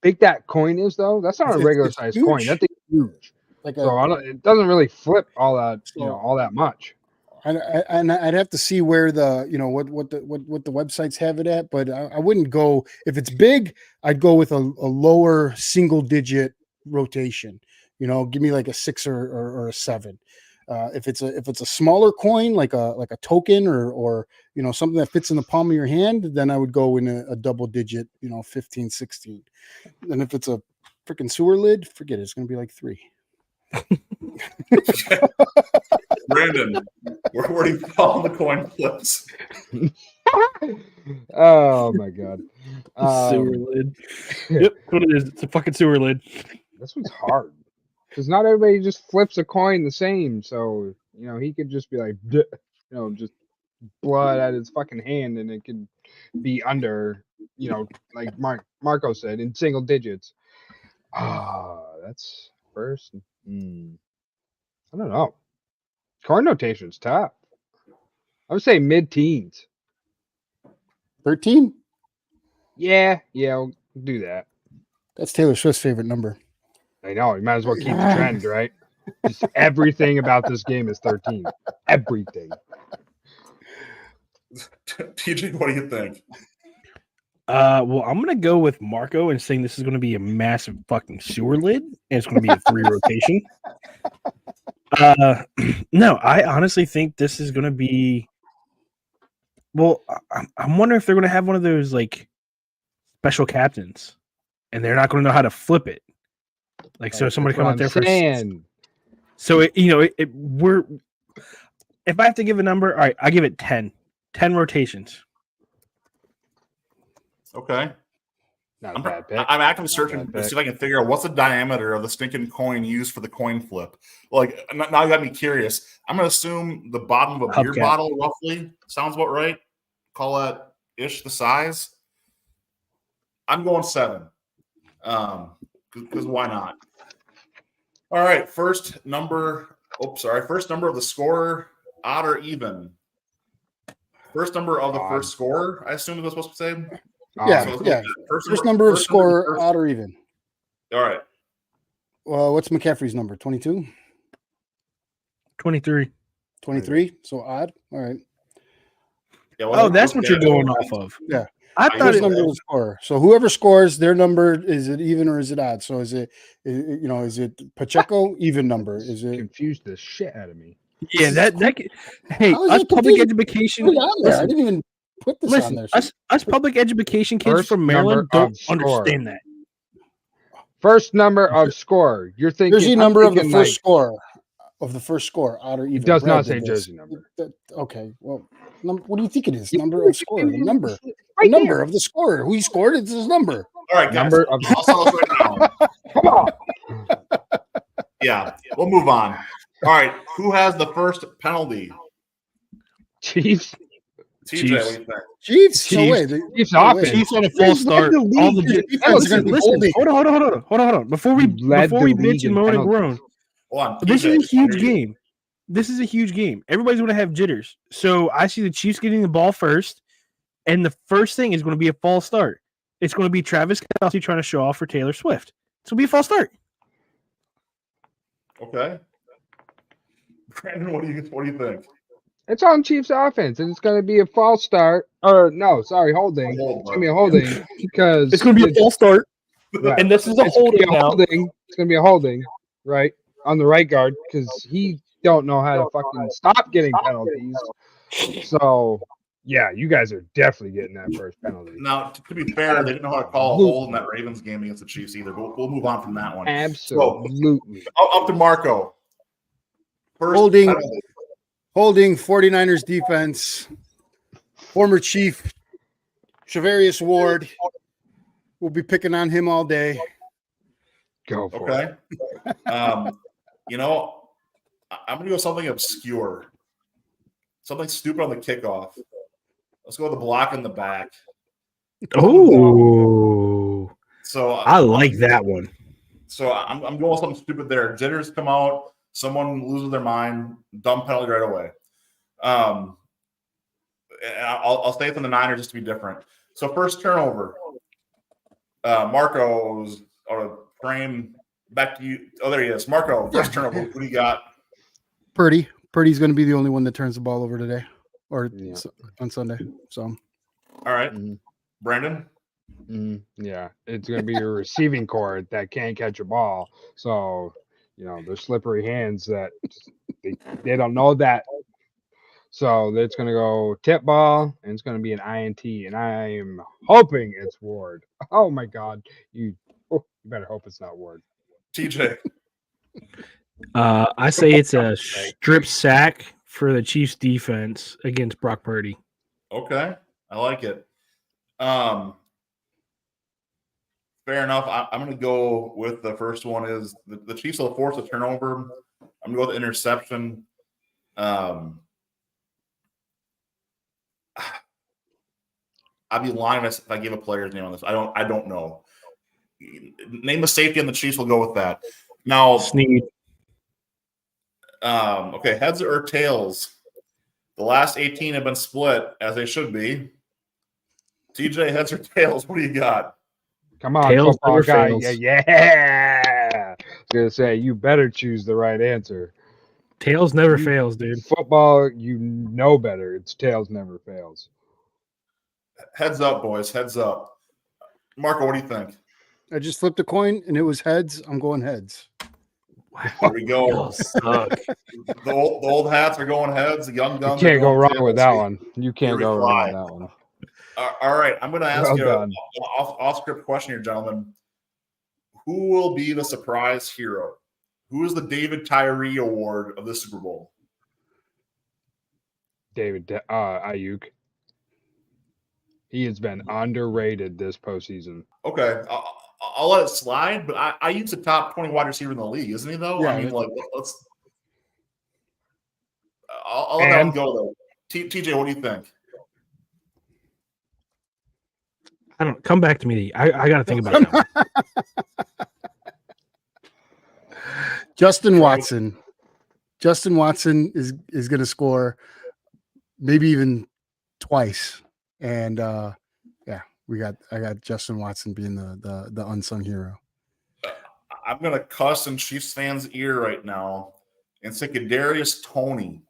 [SPEAKER 5] big that coin is, though? That's not a regular size coin. That thing's huge. It doesn't really flip all that, all that much.
[SPEAKER 4] And I'd have to see where the what the websites have it at, but I wouldn't go if it's big. I'd go with a lower single digit rotation. Give me like a 6 or a 7. If it's a smaller coin like a token or something that fits in the palm of your hand, then I would go in a double digit, 15, 16. And if it's a freaking sewer lid, forget it. It's going to be like 3.
[SPEAKER 2] Brandon, where do you fall on the coin flips?
[SPEAKER 5] Oh my god.
[SPEAKER 6] Sewer lid. Yep, what it is. It's a fucking sewer lid.
[SPEAKER 5] This one's hard because not everybody just flips a coin the same. So he could just be like, just blood at his fucking hand, and it could be under, like Marco said, in single digits. That's first. I don't know. Coin notation's tough. I would say mid-teens.
[SPEAKER 4] 13?
[SPEAKER 5] Yeah, we'll do that.
[SPEAKER 4] That's Taylor Swift's favorite number.
[SPEAKER 5] I know. You might as well keep the trend, right? Just everything about this game is 13. Everything.
[SPEAKER 2] TJ, what do you think?
[SPEAKER 6] Well, I'm gonna go with Marco and saying this is gonna be a massive fucking sewer lid, and it's gonna be a 3 rotation. No, I honestly think this is gonna be. Well, I'm wondering if they're gonna have one of those like special captains, and they're not gonna know how to flip it. Like, so somebody come out there
[SPEAKER 5] saying.
[SPEAKER 6] So we're. If I have to give a number, all right, I give it 10. 10 rotations.
[SPEAKER 2] Okay.
[SPEAKER 5] Not a bad pick.
[SPEAKER 2] I'm actively
[SPEAKER 5] Not a
[SPEAKER 2] searching
[SPEAKER 5] bad
[SPEAKER 2] to see
[SPEAKER 5] pick.
[SPEAKER 2] if I can figure out what's the diameter of the stinking coin used for the coin flip. Like, now you got me curious. I'm going to assume the bottom of a beer
[SPEAKER 6] Hubcap.
[SPEAKER 2] bottle, roughly, sounds about right. Call that ish the size. I'm going 7. Because why not? All right, first number of the scorer, odd or even. First number of the
[SPEAKER 5] Odd.
[SPEAKER 2] first scorer, I assume that's supposed to say.
[SPEAKER 4] Yeah,
[SPEAKER 2] So
[SPEAKER 4] yeah.
[SPEAKER 2] First
[SPEAKER 4] number of
[SPEAKER 2] first
[SPEAKER 4] score,
[SPEAKER 2] first-
[SPEAKER 4] odd or even.
[SPEAKER 2] All right.
[SPEAKER 4] Well, what's McCaffrey's number? 22?
[SPEAKER 6] 23.
[SPEAKER 4] 23? So odd. All right.
[SPEAKER 2] Yeah,
[SPEAKER 6] Oh, that's what you're going off of.
[SPEAKER 4] Yeah.
[SPEAKER 6] I thought
[SPEAKER 4] First
[SPEAKER 6] it,
[SPEAKER 4] number of the scorer. So whoever scores, their number, is it even or is it odd? So is it Pacheco even number? Is it?
[SPEAKER 5] Confused the shit out of me.
[SPEAKER 6] yeah, that hey,
[SPEAKER 4] How is
[SPEAKER 6] us
[SPEAKER 4] it
[SPEAKER 6] public
[SPEAKER 4] confusing?
[SPEAKER 6] education.
[SPEAKER 4] Put it on there. I
[SPEAKER 6] Listen,
[SPEAKER 4] didn't even put this on there.
[SPEAKER 6] us public education kids
[SPEAKER 5] First
[SPEAKER 6] from Maryland
[SPEAKER 5] number of
[SPEAKER 6] don't
[SPEAKER 5] score.
[SPEAKER 6] understand that.
[SPEAKER 5] First number of score. You're thinking.
[SPEAKER 4] Jersey
[SPEAKER 5] I'm
[SPEAKER 4] number of the
[SPEAKER 5] thinking,
[SPEAKER 4] first
[SPEAKER 5] like,
[SPEAKER 4] score. Of the first score, odd or even.
[SPEAKER 5] It does
[SPEAKER 4] Brad
[SPEAKER 5] not
[SPEAKER 4] did
[SPEAKER 5] say
[SPEAKER 4] this.
[SPEAKER 5] jersey number.
[SPEAKER 4] Okay. Well, what do you think it is? Number of score. The number.
[SPEAKER 5] Right
[SPEAKER 4] The number of the scorer. Who he scored? It's his number.
[SPEAKER 2] All right, guys.
[SPEAKER 5] Number of-
[SPEAKER 2] I'll tell us right now.
[SPEAKER 5] Come on.
[SPEAKER 2] Yeah, we'll move on. All right, who has the first penalty?
[SPEAKER 5] Chiefs.
[SPEAKER 2] TJ,
[SPEAKER 6] Chiefs.
[SPEAKER 2] what do you think?
[SPEAKER 4] Chiefs. No
[SPEAKER 6] Chiefs.
[SPEAKER 4] way.
[SPEAKER 5] Chiefs
[SPEAKER 4] no way.
[SPEAKER 5] offense.
[SPEAKER 6] Chiefs on a
[SPEAKER 5] They
[SPEAKER 6] false
[SPEAKER 5] led
[SPEAKER 6] start.
[SPEAKER 5] the
[SPEAKER 6] All
[SPEAKER 5] league
[SPEAKER 6] the
[SPEAKER 5] in
[SPEAKER 4] defense
[SPEAKER 5] penalties.
[SPEAKER 4] are gonna be
[SPEAKER 6] listen,
[SPEAKER 4] holding.
[SPEAKER 6] hold on. Before we
[SPEAKER 5] Led the
[SPEAKER 6] bitch
[SPEAKER 5] league
[SPEAKER 6] and
[SPEAKER 5] in
[SPEAKER 6] moan and
[SPEAKER 5] penalties.
[SPEAKER 6] groan,
[SPEAKER 2] Hold on.
[SPEAKER 6] this
[SPEAKER 2] TJ,
[SPEAKER 6] is a huge
[SPEAKER 2] I hear you.
[SPEAKER 6] game. This is a huge game. Everybody's going to have jitters. So I see the Chiefs getting the ball first, and the first thing is going to be a false start. It's going to be Travis Kelce trying to show off for Taylor Swift. It's going to be a false start.
[SPEAKER 2] Okay. Brandon, what do you think?
[SPEAKER 5] It's on Chiefs offense, and it's going to be a false start. Or no, sorry, holding. It's going to be a holding because
[SPEAKER 6] It's going to be a false start,
[SPEAKER 5] Right.
[SPEAKER 6] and this is a
[SPEAKER 5] It's gonna be
[SPEAKER 6] holding
[SPEAKER 5] a
[SPEAKER 6] now.
[SPEAKER 5] holding. It's going to be a holding, right, on the right guard because he don't know how to fucking stop getting penalties. So yeah, you guys are definitely getting that first penalty.
[SPEAKER 2] Now, to be fair, they didn't know how to call a hold in that Ravens game against the Chiefs either. But we'll move on from that one.
[SPEAKER 5] Absolutely.
[SPEAKER 2] Up to Marco. First
[SPEAKER 4] Holding.
[SPEAKER 2] penalty.
[SPEAKER 4] Holding 49ers defense. Former Chief Shavarius Ward. We'll be picking on him all day.
[SPEAKER 5] Go for it.
[SPEAKER 2] Okay. I'm going to go something obscure. Something stupid on the kickoff. Let's go with the block in the back.
[SPEAKER 6] Oh,
[SPEAKER 2] So
[SPEAKER 6] I like that one.
[SPEAKER 2] So I'm going with something stupid there. Jitters come out. Someone loses their mind. Dumb penalty right away. I'll stay from the Niners just to be different. So first turnover. Marco's frame back to you. Oh, there he is. Marco, first turnover. Who do you got?
[SPEAKER 4] Purdy. Purdy's going to be the only one that turns the ball over today or
[SPEAKER 5] Yeah.
[SPEAKER 4] on Sunday. So
[SPEAKER 2] All right.
[SPEAKER 5] Mhm.
[SPEAKER 2] Brandon?
[SPEAKER 5] Yeah, it's going to be a receiving cord that can't catch a ball. So, they're slippery hands that they don't know that. So it's going to go tip ball, and it's going to be an INT, and I am hoping it's Ward. Oh, my God. You better hope it's not Ward.
[SPEAKER 2] TJ?
[SPEAKER 6] I say it's a strip sack for the Chiefs defense against Brock Purdy.
[SPEAKER 2] Okay. I like it. Fair enough. I'm going to go with the first one is the Chiefs will force a turnover. I'm going to go with the interception. I'd be lying if I gave a player's name on this. I don't know. Name a safety on the Chiefs. We'll go with that. Now,
[SPEAKER 6] Sneed.
[SPEAKER 2] okay, heads or tails? The last 18 have been split as they should be. TJ, heads or tails? What do you got?
[SPEAKER 5] Come on,
[SPEAKER 6] Tails
[SPEAKER 5] football
[SPEAKER 6] never
[SPEAKER 5] guy.
[SPEAKER 6] fails.
[SPEAKER 5] Yeah. I was going to say, you better choose the right answer.
[SPEAKER 6] Tails never fails, dude.
[SPEAKER 5] Football, you know better. It's tails never fails.
[SPEAKER 2] Heads up, boys. Heads up. Marco, what do you think?
[SPEAKER 4] I just flipped a coin and it was heads. I'm going heads.
[SPEAKER 2] There we go.
[SPEAKER 6] Y'all suck.
[SPEAKER 2] The old hats are going heads. The young
[SPEAKER 5] You
[SPEAKER 2] guns.
[SPEAKER 5] can't
[SPEAKER 2] are
[SPEAKER 5] go
[SPEAKER 2] going
[SPEAKER 5] wrong
[SPEAKER 2] tails.
[SPEAKER 5] with that one. You can't
[SPEAKER 2] Here we
[SPEAKER 5] go
[SPEAKER 2] fly.
[SPEAKER 5] wrong with that one.
[SPEAKER 2] All right. I'm going to ask
[SPEAKER 5] Well
[SPEAKER 2] you
[SPEAKER 5] done.
[SPEAKER 2] an off-script question here, gentlemen. Who will be the surprise hero? Who is the David Tyree Award of the Super Bowl?
[SPEAKER 5] David Ayuk. He has been underrated this postseason.
[SPEAKER 2] Okay, I'll let it slide, but I use the top 20 wide receiver in the league, isn't he? Though
[SPEAKER 4] Yeah,
[SPEAKER 2] I mean, like, let's. I'll let that one go though. TJ, what do you think?
[SPEAKER 6] I don't come back to me. I got to think about that one.
[SPEAKER 4] Justin Watson. Justin Watson is going to score maybe even twice. And I got Justin Watson being the unsung hero.
[SPEAKER 2] I'm gonna cuss in Chiefs fans' ear right now and say Kadarius Toney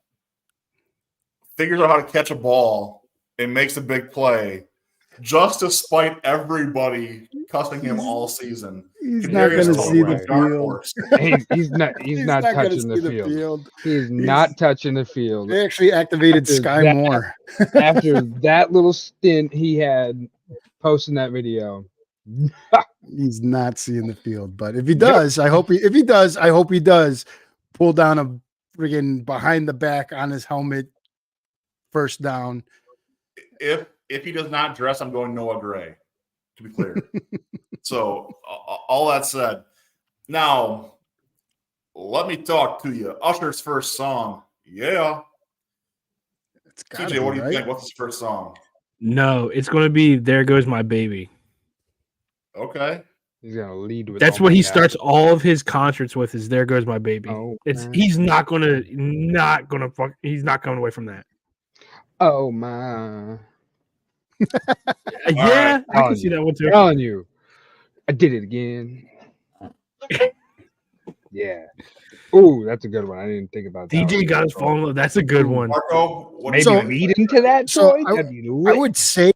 [SPEAKER 2] figures out how to catch a ball and makes a big play just to spite everybody cussing him all season.
[SPEAKER 4] He's not going to see the field.
[SPEAKER 5] He's not touching the field. He's not touching the field.
[SPEAKER 4] They actually activated Sky Moore.
[SPEAKER 5] After that little stint he had posting that video.
[SPEAKER 4] He's not seeing the field. But if he does, I hope he does pull down a friggin' behind the back on his helmet first down.
[SPEAKER 2] If he does not dress, I'm going Noah Gray, to be clear. So, all that said, now let me talk to you. Usher's first song. Yeah. TJ, what do you think? What's his first song?
[SPEAKER 6] No, it's going to be There Goes My Baby.
[SPEAKER 2] Okay.
[SPEAKER 5] He's going to lead with
[SPEAKER 6] that's what he starts all of his concerts with is There Goes My Baby. He's not going to he's not coming away from that.
[SPEAKER 5] Oh my.
[SPEAKER 6] Yeah, I can see that one too.
[SPEAKER 5] Telling you, I did it again. Yeah. Ooh, that's a good one. I didn't think about that.
[SPEAKER 6] DJ got his phone low. That's a good one.
[SPEAKER 2] Marco,
[SPEAKER 5] maybe lead into that.
[SPEAKER 4] So I would say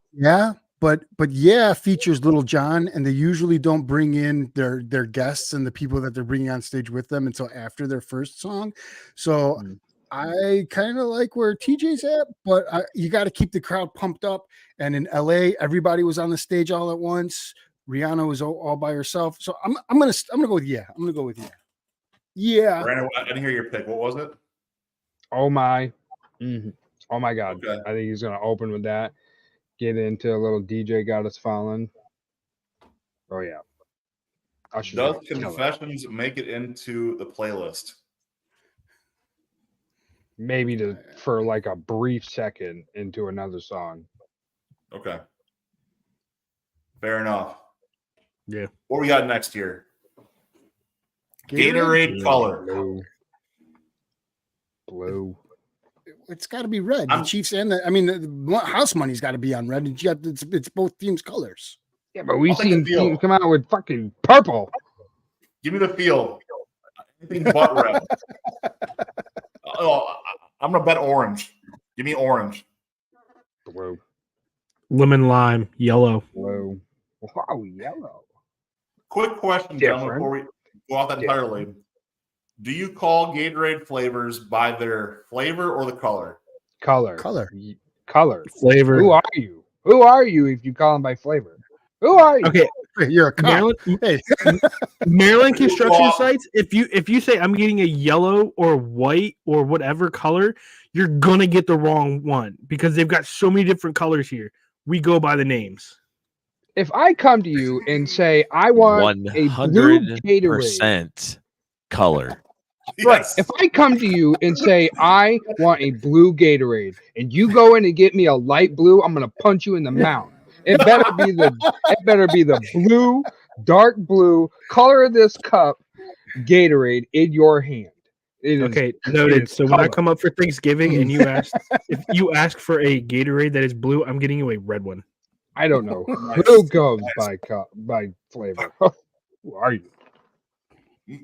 [SPEAKER 4] but yeah, features Little John, and they usually don't bring in their guests and the people that they're bringing on stage with them until after their first song. So. I kind of like where TJ's at, but you got to keep the crowd pumped up. And in LA, everybody was on the stage all at once. Rihanna was all by herself. So I'm gonna go with yeah. I'm gonna go with yeah. Yeah.
[SPEAKER 2] Brandon, I didn't hear your pick. What was it?
[SPEAKER 5] Oh my, oh my God! Okay. I think he's gonna open with that. Get into a little DJ Got Us Falling. Oh yeah.
[SPEAKER 2] Does Confessions make it into the playlist?
[SPEAKER 5] Maybe for like a brief second into another song.
[SPEAKER 2] Okay. Fair enough.
[SPEAKER 6] Yeah.
[SPEAKER 2] What we got next here? Gatorade color.
[SPEAKER 5] Blue.
[SPEAKER 4] It's got to be red. The Chiefs and the house money's got to be on red. And you got it's both teams' colors.
[SPEAKER 5] Yeah, but we've seen teams come out with fucking purple.
[SPEAKER 2] Give me the field. Anything but red. I'm gonna bet orange. Give me orange.
[SPEAKER 5] Blue.
[SPEAKER 6] Lemon lime. Yellow.
[SPEAKER 5] Blue. Wow, yellow.
[SPEAKER 2] Quick question, gentlemen, before we go off that entirely. Do you call Gatorade flavors by their flavor or the color?
[SPEAKER 5] Color.
[SPEAKER 6] Flavor.
[SPEAKER 5] Who are you? Who are you if you call them by flavor? Who are you?
[SPEAKER 6] Okay.
[SPEAKER 4] You're a cop.
[SPEAKER 6] Maryland construction sites. If you say I'm getting a yellow or white or whatever color, you're gonna get the wrong one because they've got so many different colors here. We go by the names.
[SPEAKER 5] If I come to you and say I want
[SPEAKER 7] 100% color,
[SPEAKER 5] right? If I come to you and say I want a blue Gatorade, and you go in and get me a light blue, I'm gonna punch you in the mouth. It better be the blue, dark blue color of this cup Gatorade in your hand.
[SPEAKER 6] Okay, noted. So when I come up for Thanksgiving and you ask for a Gatorade that is blue, I'm getting you a red one.
[SPEAKER 5] I don't know who goes by flavor. Who are you?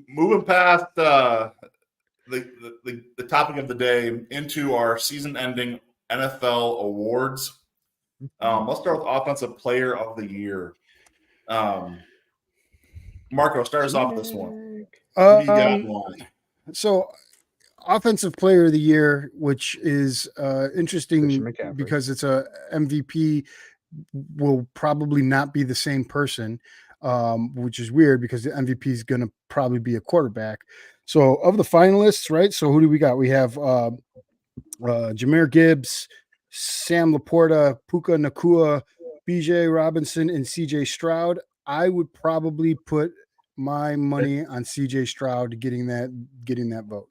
[SPEAKER 2] Moving past the topic of the day into our season-ending NFL awards. Let's start with Offensive Player of the Year. Marco, start us off with this one.
[SPEAKER 4] So, Offensive Player of the Year, which is interesting because it's a MVP, will probably not be the same person, which is weird because the MVP is going to probably be a quarterback. So, of the finalists, right? So, who do we got? We have Jahmyr Gibbs, Sam Laporta, Puka Nacua, BJ Robinson and CJ Stroud. I would probably put my money on CJ Stroud getting that vote.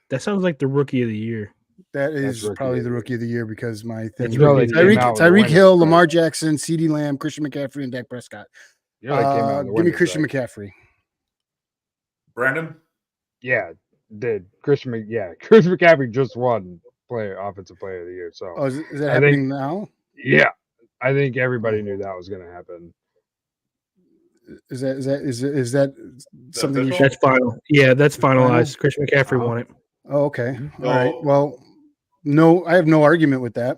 [SPEAKER 6] That sounds like the rookie of the year.
[SPEAKER 4] That is probably the rookie of the year because my thing.
[SPEAKER 6] Tyreek
[SPEAKER 4] Hill, Lamar Jackson, CeeDee Lamb, Christian McCaffrey, and Dak Prescott.
[SPEAKER 5] Give me
[SPEAKER 4] Christian McCaffrey.
[SPEAKER 2] Brandon?
[SPEAKER 5] Yeah, Christian McCaffrey just won offensive player of the year. So
[SPEAKER 4] is that happening now?
[SPEAKER 5] Yeah, I think everybody knew that was going to happen.
[SPEAKER 4] Is that something?
[SPEAKER 6] That's final. Yeah, that's finalized. Christian McCaffrey won it.
[SPEAKER 4] Oh, okay. All right. Well, no, I have no argument with that.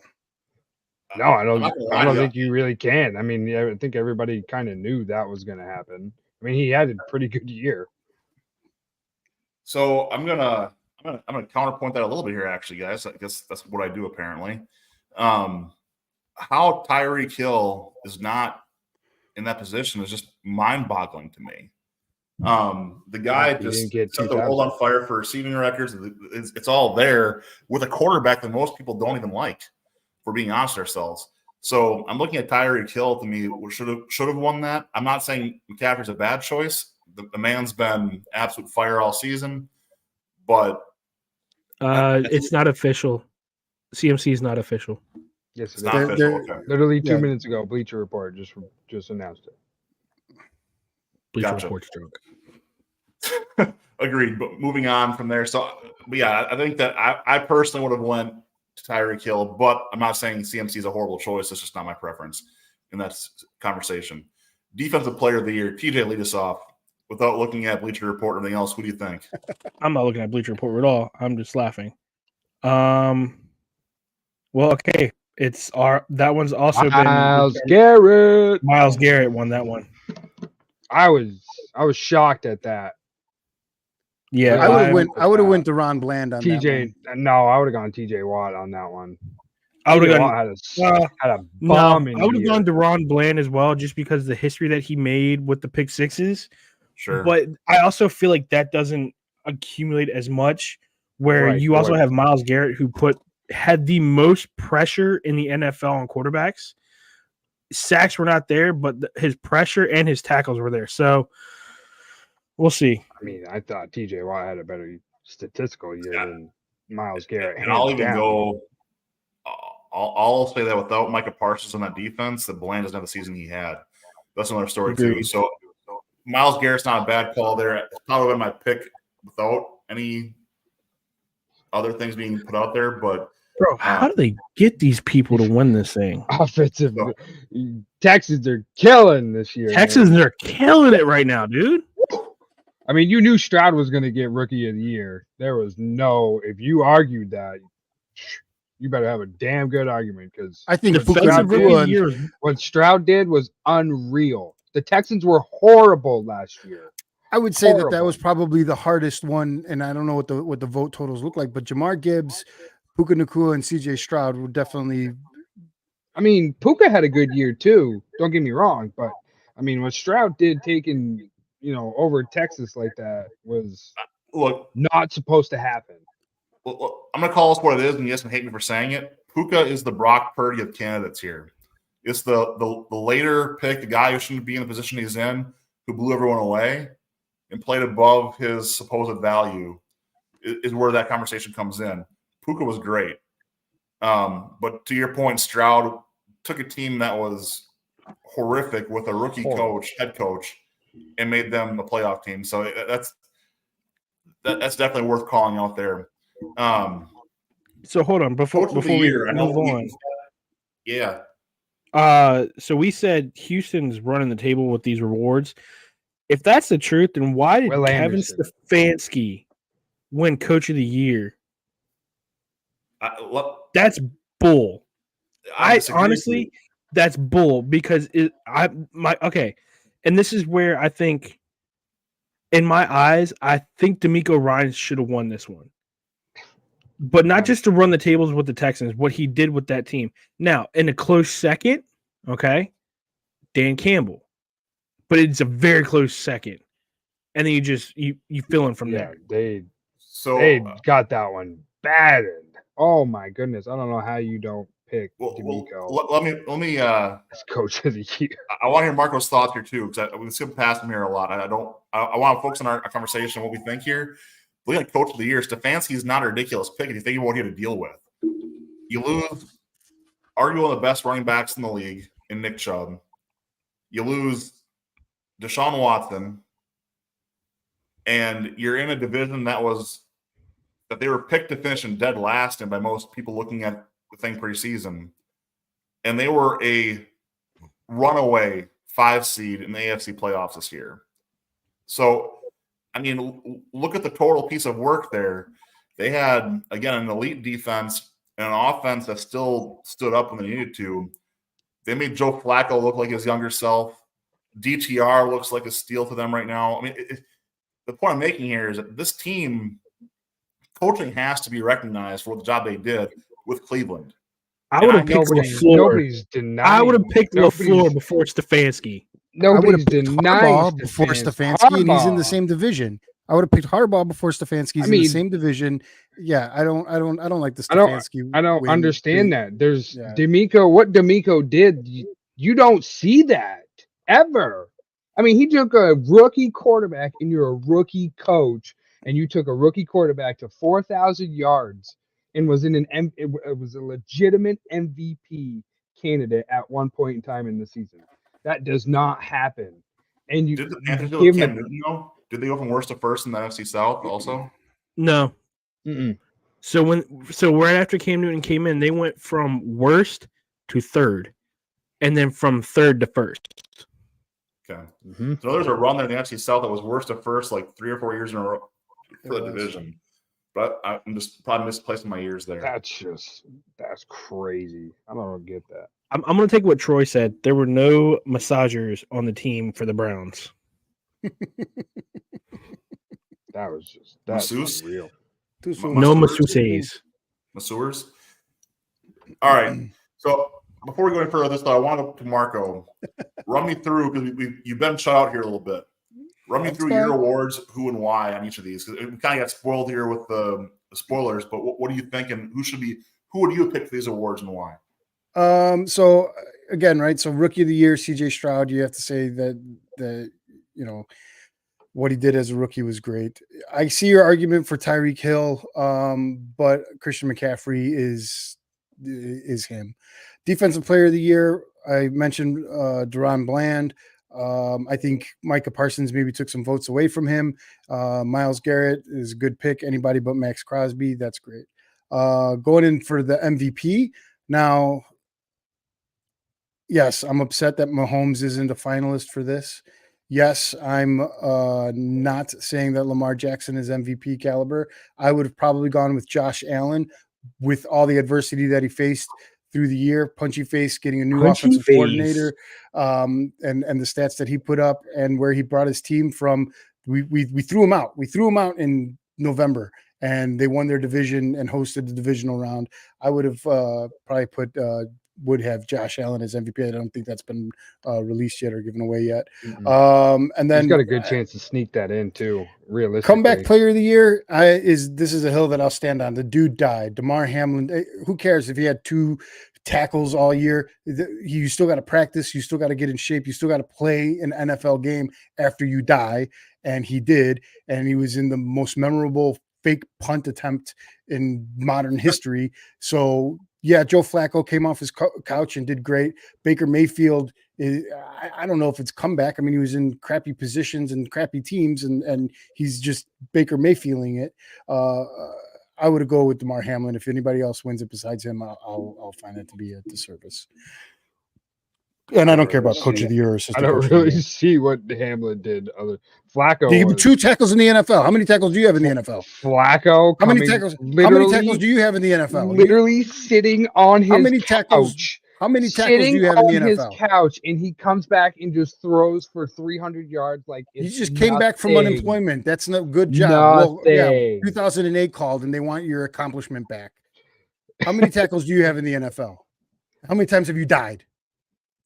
[SPEAKER 5] No, I don't think you really can. I mean, I think everybody kind of knew that was going to happen. I mean, he had a pretty good year.
[SPEAKER 2] So I'm gonna counterpoint that a little bit here, actually, guys. I guess that's what I do apparently. How Tyreek Hill is not in that position is just mind-boggling to me. The guy just set the world on fire for receiving records. It's all there with a quarterback that most people don't even like, if we're being honest ourselves. So I'm looking at Tyreek Hill. To me, should have won that. I'm not saying McCaffrey's a bad choice. The man's been absolute fire all season, but
[SPEAKER 5] it's not official. CMC is not official. Yes, it's not official. Okay. Literally 2 minutes ago, Bleacher Report just announced it.
[SPEAKER 6] Bleacher Report's drunk.
[SPEAKER 2] Agreed. But moving on from there, I think that I personally would have went to Tyreek Hill, but I'm not saying CMC is a horrible choice. It's just not my preference in that conversation. Defensive Player of the Year, TJ, lead us off. Without looking at Bleacher Report or anything else, who do you think?
[SPEAKER 6] I'm not looking at Bleacher Report at all. I'm just laughing. Well, okay. That one's also
[SPEAKER 5] Miles Garrett.
[SPEAKER 6] Miles Garrett won that one.
[SPEAKER 5] I was shocked at that.
[SPEAKER 6] Yeah,
[SPEAKER 4] I would have went to Ron Bland on
[SPEAKER 5] TJ.
[SPEAKER 4] That
[SPEAKER 5] one. No, I would have gone TJ Watt on that one.
[SPEAKER 6] I would have gone.
[SPEAKER 5] Had a bomb.
[SPEAKER 6] I would have gone to Ron Bland as well, just because of the history that he made with the pick sixes.
[SPEAKER 2] Sure.
[SPEAKER 6] But I also feel like that doesn't accumulate as much. Where you also have Myles Garrett, who had the most pressure in the NFL on quarterbacks. Sacks were not there, but his pressure and his tackles were there. So we'll see.
[SPEAKER 5] I mean, I thought TJ Watt had a better statistical year than Myles Garrett.
[SPEAKER 2] And I'll even go. I'll say that without Micah Parsons on that defense, that Bland doesn't have the season he had. That's another story too. So Myles Garrett's not a bad call there. It's probably been my pick without any other things being put out there. But
[SPEAKER 6] bro, how do they get these people to win this thing?
[SPEAKER 5] Offensive Texans are killing this year.
[SPEAKER 6] Texans are killing it right now, dude.
[SPEAKER 5] I mean, you knew Stroud was going to get Rookie of the Year. There was if you argued that, you better have a damn good argument, because
[SPEAKER 4] I think
[SPEAKER 5] what Stroud did was unreal. The Texans were horrible last year.
[SPEAKER 4] I would say that was probably the hardest one, and I don't know what the vote totals look like, but Jahmyr Gibbs, Puka Nacua, and CJ Stroud were definitely.
[SPEAKER 5] I mean, Puka had a good year too. Don't get me wrong, but I mean, what Stroud did taking over Texas like that was not supposed to happen.
[SPEAKER 2] Look, I'm going to call this what it is, and you guys can hate me for saying it. Puka is the Brock Purdy of candidates here. It's the later pick, the guy who shouldn't be in the position he's in, who blew everyone away and played above his supposed value, is where that conversation comes in. Puka was great. But to your point, Stroud took a team that was horrific with a rookie head coach, and made them a playoff team. So that's definitely worth calling out there.
[SPEAKER 6] So hold on before we move on.
[SPEAKER 2] Yeah.
[SPEAKER 6] So we said Houston's running the table with these rewards. If that's the truth, then why did Kevin Stefanski win Coach of the Year? That's bull. I honestly, that's bull, because and this is where I think, in my eyes, I think DeMeco Ryans should have won this one. But not just to run the tables with the Texans, what he did with that team. Now, in a close second, Dan Campbell. But it's a very close second. And then you fill in from there.
[SPEAKER 5] They got that one battered. Oh my goodness. I don't know how you don't pick D'Amico
[SPEAKER 2] let me
[SPEAKER 5] as coach of the year.
[SPEAKER 2] I want to hear Marco's thoughts here too, because we skip past him here a lot. I want to focus on our conversation, what we think here. Looking at coach of the year, Stefanski is not a ridiculous pick if you think of what he had to deal with. You lose arguably one of the best running backs in the league in Nick Chubb. You lose Deshaun Watson, and you're in a division that they were picked to finish in dead last, and by most people looking at the thing preseason, and they were a runaway 5 seed in the AFC playoffs this year. So, I mean, look at the total piece of work there. They had, again, an elite defense and an offense that still stood up when they needed to. They made Joe Flacco look like his younger self. DTR looks like a steal to them right now. I mean, the point I'm making here is that this team, coaching has to be recognized for the job they did with Cleveland.
[SPEAKER 6] I would have picked LaFleur.
[SPEAKER 5] Nobody's denying.
[SPEAKER 6] I would have picked LaFleur before Stefanski.
[SPEAKER 5] Nobody's denying
[SPEAKER 4] Harbaugh before Stefanski, and he's in the same division. I would have picked Harbaugh before Stefanski. He's in the same division. Yeah, I don't like the Stefanski.
[SPEAKER 5] I don't understand that. There's D'Amico. What D'Amico did, you don't see that ever. I mean, he took a rookie quarterback, and you're a rookie coach, and you took a rookie quarterback to 4,000 yards and was it was a legitimate MVP candidate at one point in time in the season. That does not happen. And you
[SPEAKER 2] did the Panthers go Cam Newton, though? Did they go from worst to first in the NFC South also?
[SPEAKER 6] No.
[SPEAKER 5] Mm-mm.
[SPEAKER 6] So right after Cam Newton came in, they went from worst to third, and then from third to first.
[SPEAKER 2] Okay. Mm-hmm. So there's a run there in the NFC South that was worst to first like 3 or 4 years in a row for the division. But I'm just probably misplacing my ears there.
[SPEAKER 5] That's crazy. I don't get that.
[SPEAKER 6] I'm going to take what Troy said. There were no massagers on the team for the Browns.
[SPEAKER 5] That's unreal.
[SPEAKER 6] No masseuses.
[SPEAKER 2] Masseurs. All right. So before we go any further with this, though, I want to Marco run me through, because you've been shut out here a little bit. Run me through your awards, who and why on each of these. Because we kind of got spoiled here with the spoilers, but what do you think, and who would you have picked for these awards and why?
[SPEAKER 4] So again, right. So rookie of the year, CJ Stroud, you have to say that what he did as a rookie was great. I see your argument for Tyreek Hill. But Christian McCaffrey is him. Defensive player of the year, I mentioned Deron Bland. I think Micah Parsons maybe took some votes away from him. Myles Garrett is a good pick. Anybody but Max Crosby, that's great. Going in for the MVP. Now, yes, I'm upset that Mahomes isn't a finalist for this. Yes, I'm not saying that Lamar Jackson is MVP caliber. I would have probably gone with Josh Allen with all the adversity that he faced through the year, punchy face, getting a new offensive coordinator, and the stats that he put up and where he brought his team from. We threw him out. We threw him out in November, and they won their division and hosted the divisional round. I would have probably would have Josh Allen as MVP. I don't think that's been released yet or given away yet. Mm-hmm. And then
[SPEAKER 5] he's got a good chance to sneak that in too. Realistically,
[SPEAKER 4] comeback player of the year this is a hill that I'll stand on. The dude died. Damar Hamlin. Who cares if he had 2 tackles all year? You still got to practice. You still got to get in shape. You still got to play an NFL game after you die. And he did. And he was in the most memorable fake punt attempt in modern history. So yeah, Joe Flacco came off his couch and did great. Baker Mayfield, I don't know if it's comeback. I mean, he was in crappy positions and crappy teams, and he's just Baker Mayfielding it. I would go with Damar Hamlin. If anybody else wins it besides him, I'll find it to be a disservice. And I don't care about coach of the year or assistant.
[SPEAKER 5] I don't really see what Hamlin did. Flacco.
[SPEAKER 4] He gave 2 tackles in the NFL. How many tackles do you have in the NFL?
[SPEAKER 5] Flacco.
[SPEAKER 4] How many tackles do you have in the NFL?
[SPEAKER 5] Literally sitting on his couch.
[SPEAKER 4] How many tackles do you have in the NFL?
[SPEAKER 5] His couch, and he comes back and just throws for 300 yards. Like
[SPEAKER 4] he just came back from unemployment. That's a good job. Well, yeah, 2008 called, and they want your accomplishment back. How many tackles do you have in the NFL? How many times have you died?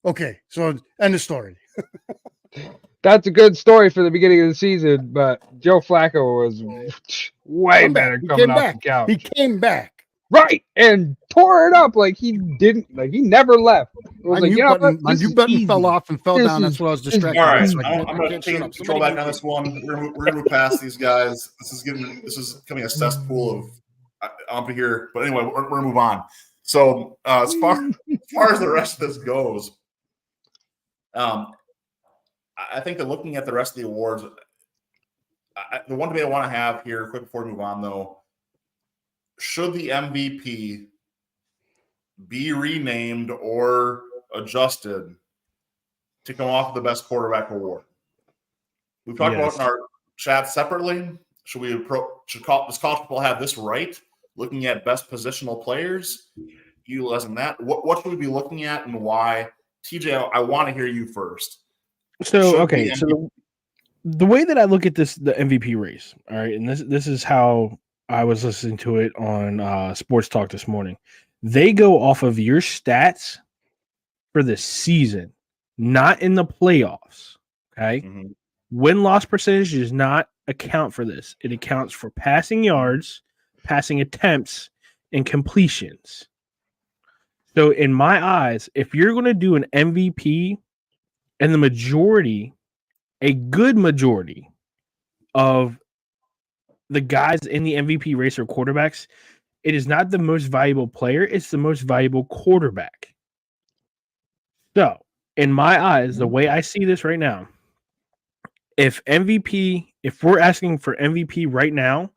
[SPEAKER 4] Okay, so end of story.
[SPEAKER 5] That's a good story for the beginning of the season, but Joe Flacco was way better coming off the couch.
[SPEAKER 4] He came back.
[SPEAKER 5] right, and tore it up like he didn't, like he never left. It was
[SPEAKER 4] My
[SPEAKER 5] like,
[SPEAKER 4] mute button fell off and fell down. That's what I was distracted.
[SPEAKER 2] All right,
[SPEAKER 4] It's like,
[SPEAKER 2] I'm going to take control back on this one. We're going to move past these guys. This is becoming a cesspool of up here. But anyway, we're going to move on. So as far as the rest of this goes, I think that looking at the rest of the awards, the one debate I want to have here, quick before we move on, though, should the MVP be renamed or adjusted to come off the best quarterback award? We've talked about it in our chat separately. Should college football have this right? Looking at best positional players, utilizing that. What should we be looking at and why? TJ, I want to hear you first.
[SPEAKER 6] So the way that I look at this, the MVP race, all right, and this is how I was listening to it on Sports Talk this morning. They go off of your stats for the season, not in the playoffs. Okay, win-loss percentage does not account for this. It accounts for passing yards, passing attempts, and completions. So in my eyes, if you're going to do an MVP, and the majority, a good majority of the guys in the MVP race are quarterbacks, it is not the most valuable player, it's the most valuable quarterback. So, in my eyes, the way I see this right now, if we're asking for MVP right now,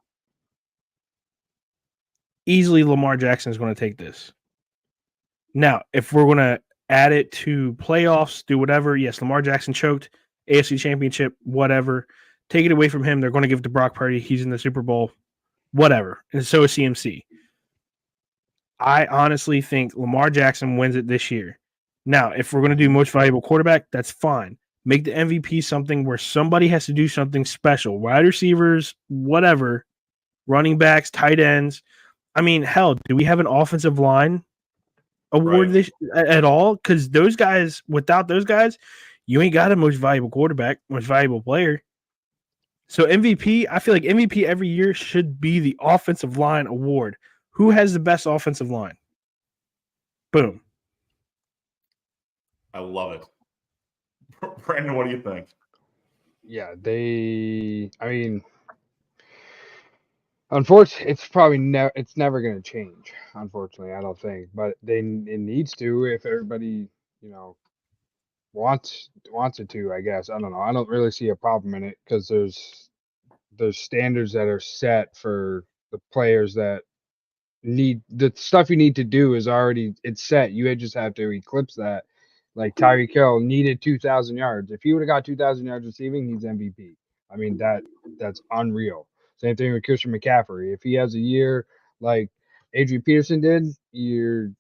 [SPEAKER 6] easily Lamar Jackson is going to take this. Now, if we're going to add it to playoffs, do whatever, yes, Lamar Jackson choked, AFC Championship, whatever. Take it away from him. They're going to give it to Brock Purdy. He's in the Super Bowl, whatever. And so is CMC. I honestly think Lamar Jackson wins it this year. Now, if we're going to do most valuable quarterback, that's fine. Make the MVP something where somebody has to do something special. Wide receivers, whatever, running backs, tight ends. I mean, hell, do we have an offensive line award this at all? Because those guys, without those guys, you ain't got a most valuable quarterback, most valuable player. So MVP, I feel like MVP every year should be the offensive line award. Who has the best offensive line? Boom.
[SPEAKER 2] I love it. Brandon, what do you think?
[SPEAKER 5] Yeah, unfortunately, it's probably never going to change. Unfortunately, I don't think, but it needs to if everybody, wants it to. I guess I don't know. I don't really see a problem in it because there's standards that are set for the players that need the stuff you need to do it's set. You just have to eclipse that. Like Tyreek Hill needed 2,000 yards. If he would have got 2,000 yards receiving, he's MVP. I mean that's unreal. Same thing with Christian McCaffrey. If he has a year like Adrian Peterson did, you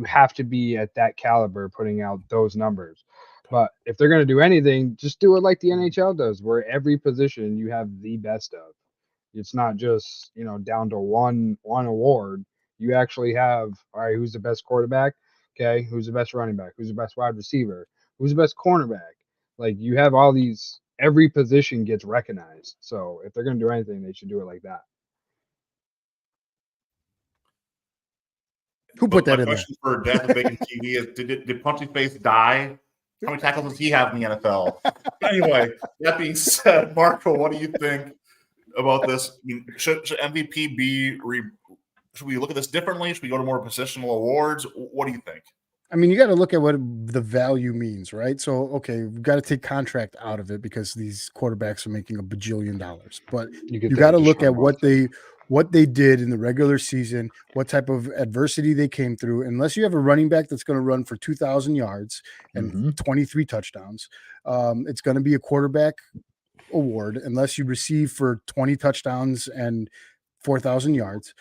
[SPEAKER 5] have to be at that caliber putting out those numbers. But if they're going to do anything, just do it like the NHL does, where every position you have the best of. It's not just, down to one award. You actually have, all right, who's the best quarterback? Okay, who's the best running back? Who's the best wide receiver? Who's the best cornerback? Like, you have all these, every position gets recognized. So if they're going to do anything, they should do it like that.
[SPEAKER 4] Who put that in there?
[SPEAKER 2] Question for Death of Bacon TV is: Did Punchy Face die? How many tackles does he have in the NFL? Anyway, that being said, Marco, what do you think about this? I mean, should MVP be? Should we look at this differently? Should we go to more positional awards? What do you think?
[SPEAKER 4] I mean, you got to look at what the value means, right? So, okay, we've got to take contract out of it because these quarterbacks are making $1 bajillion. But you got to look at what they did in the regular season, what type of adversity they came through. Unless you have a running back that's going to run for 2,000 yards and 23 touchdowns, it's going to be a quarterback award unless you receive for 20 touchdowns and 4,000 yards.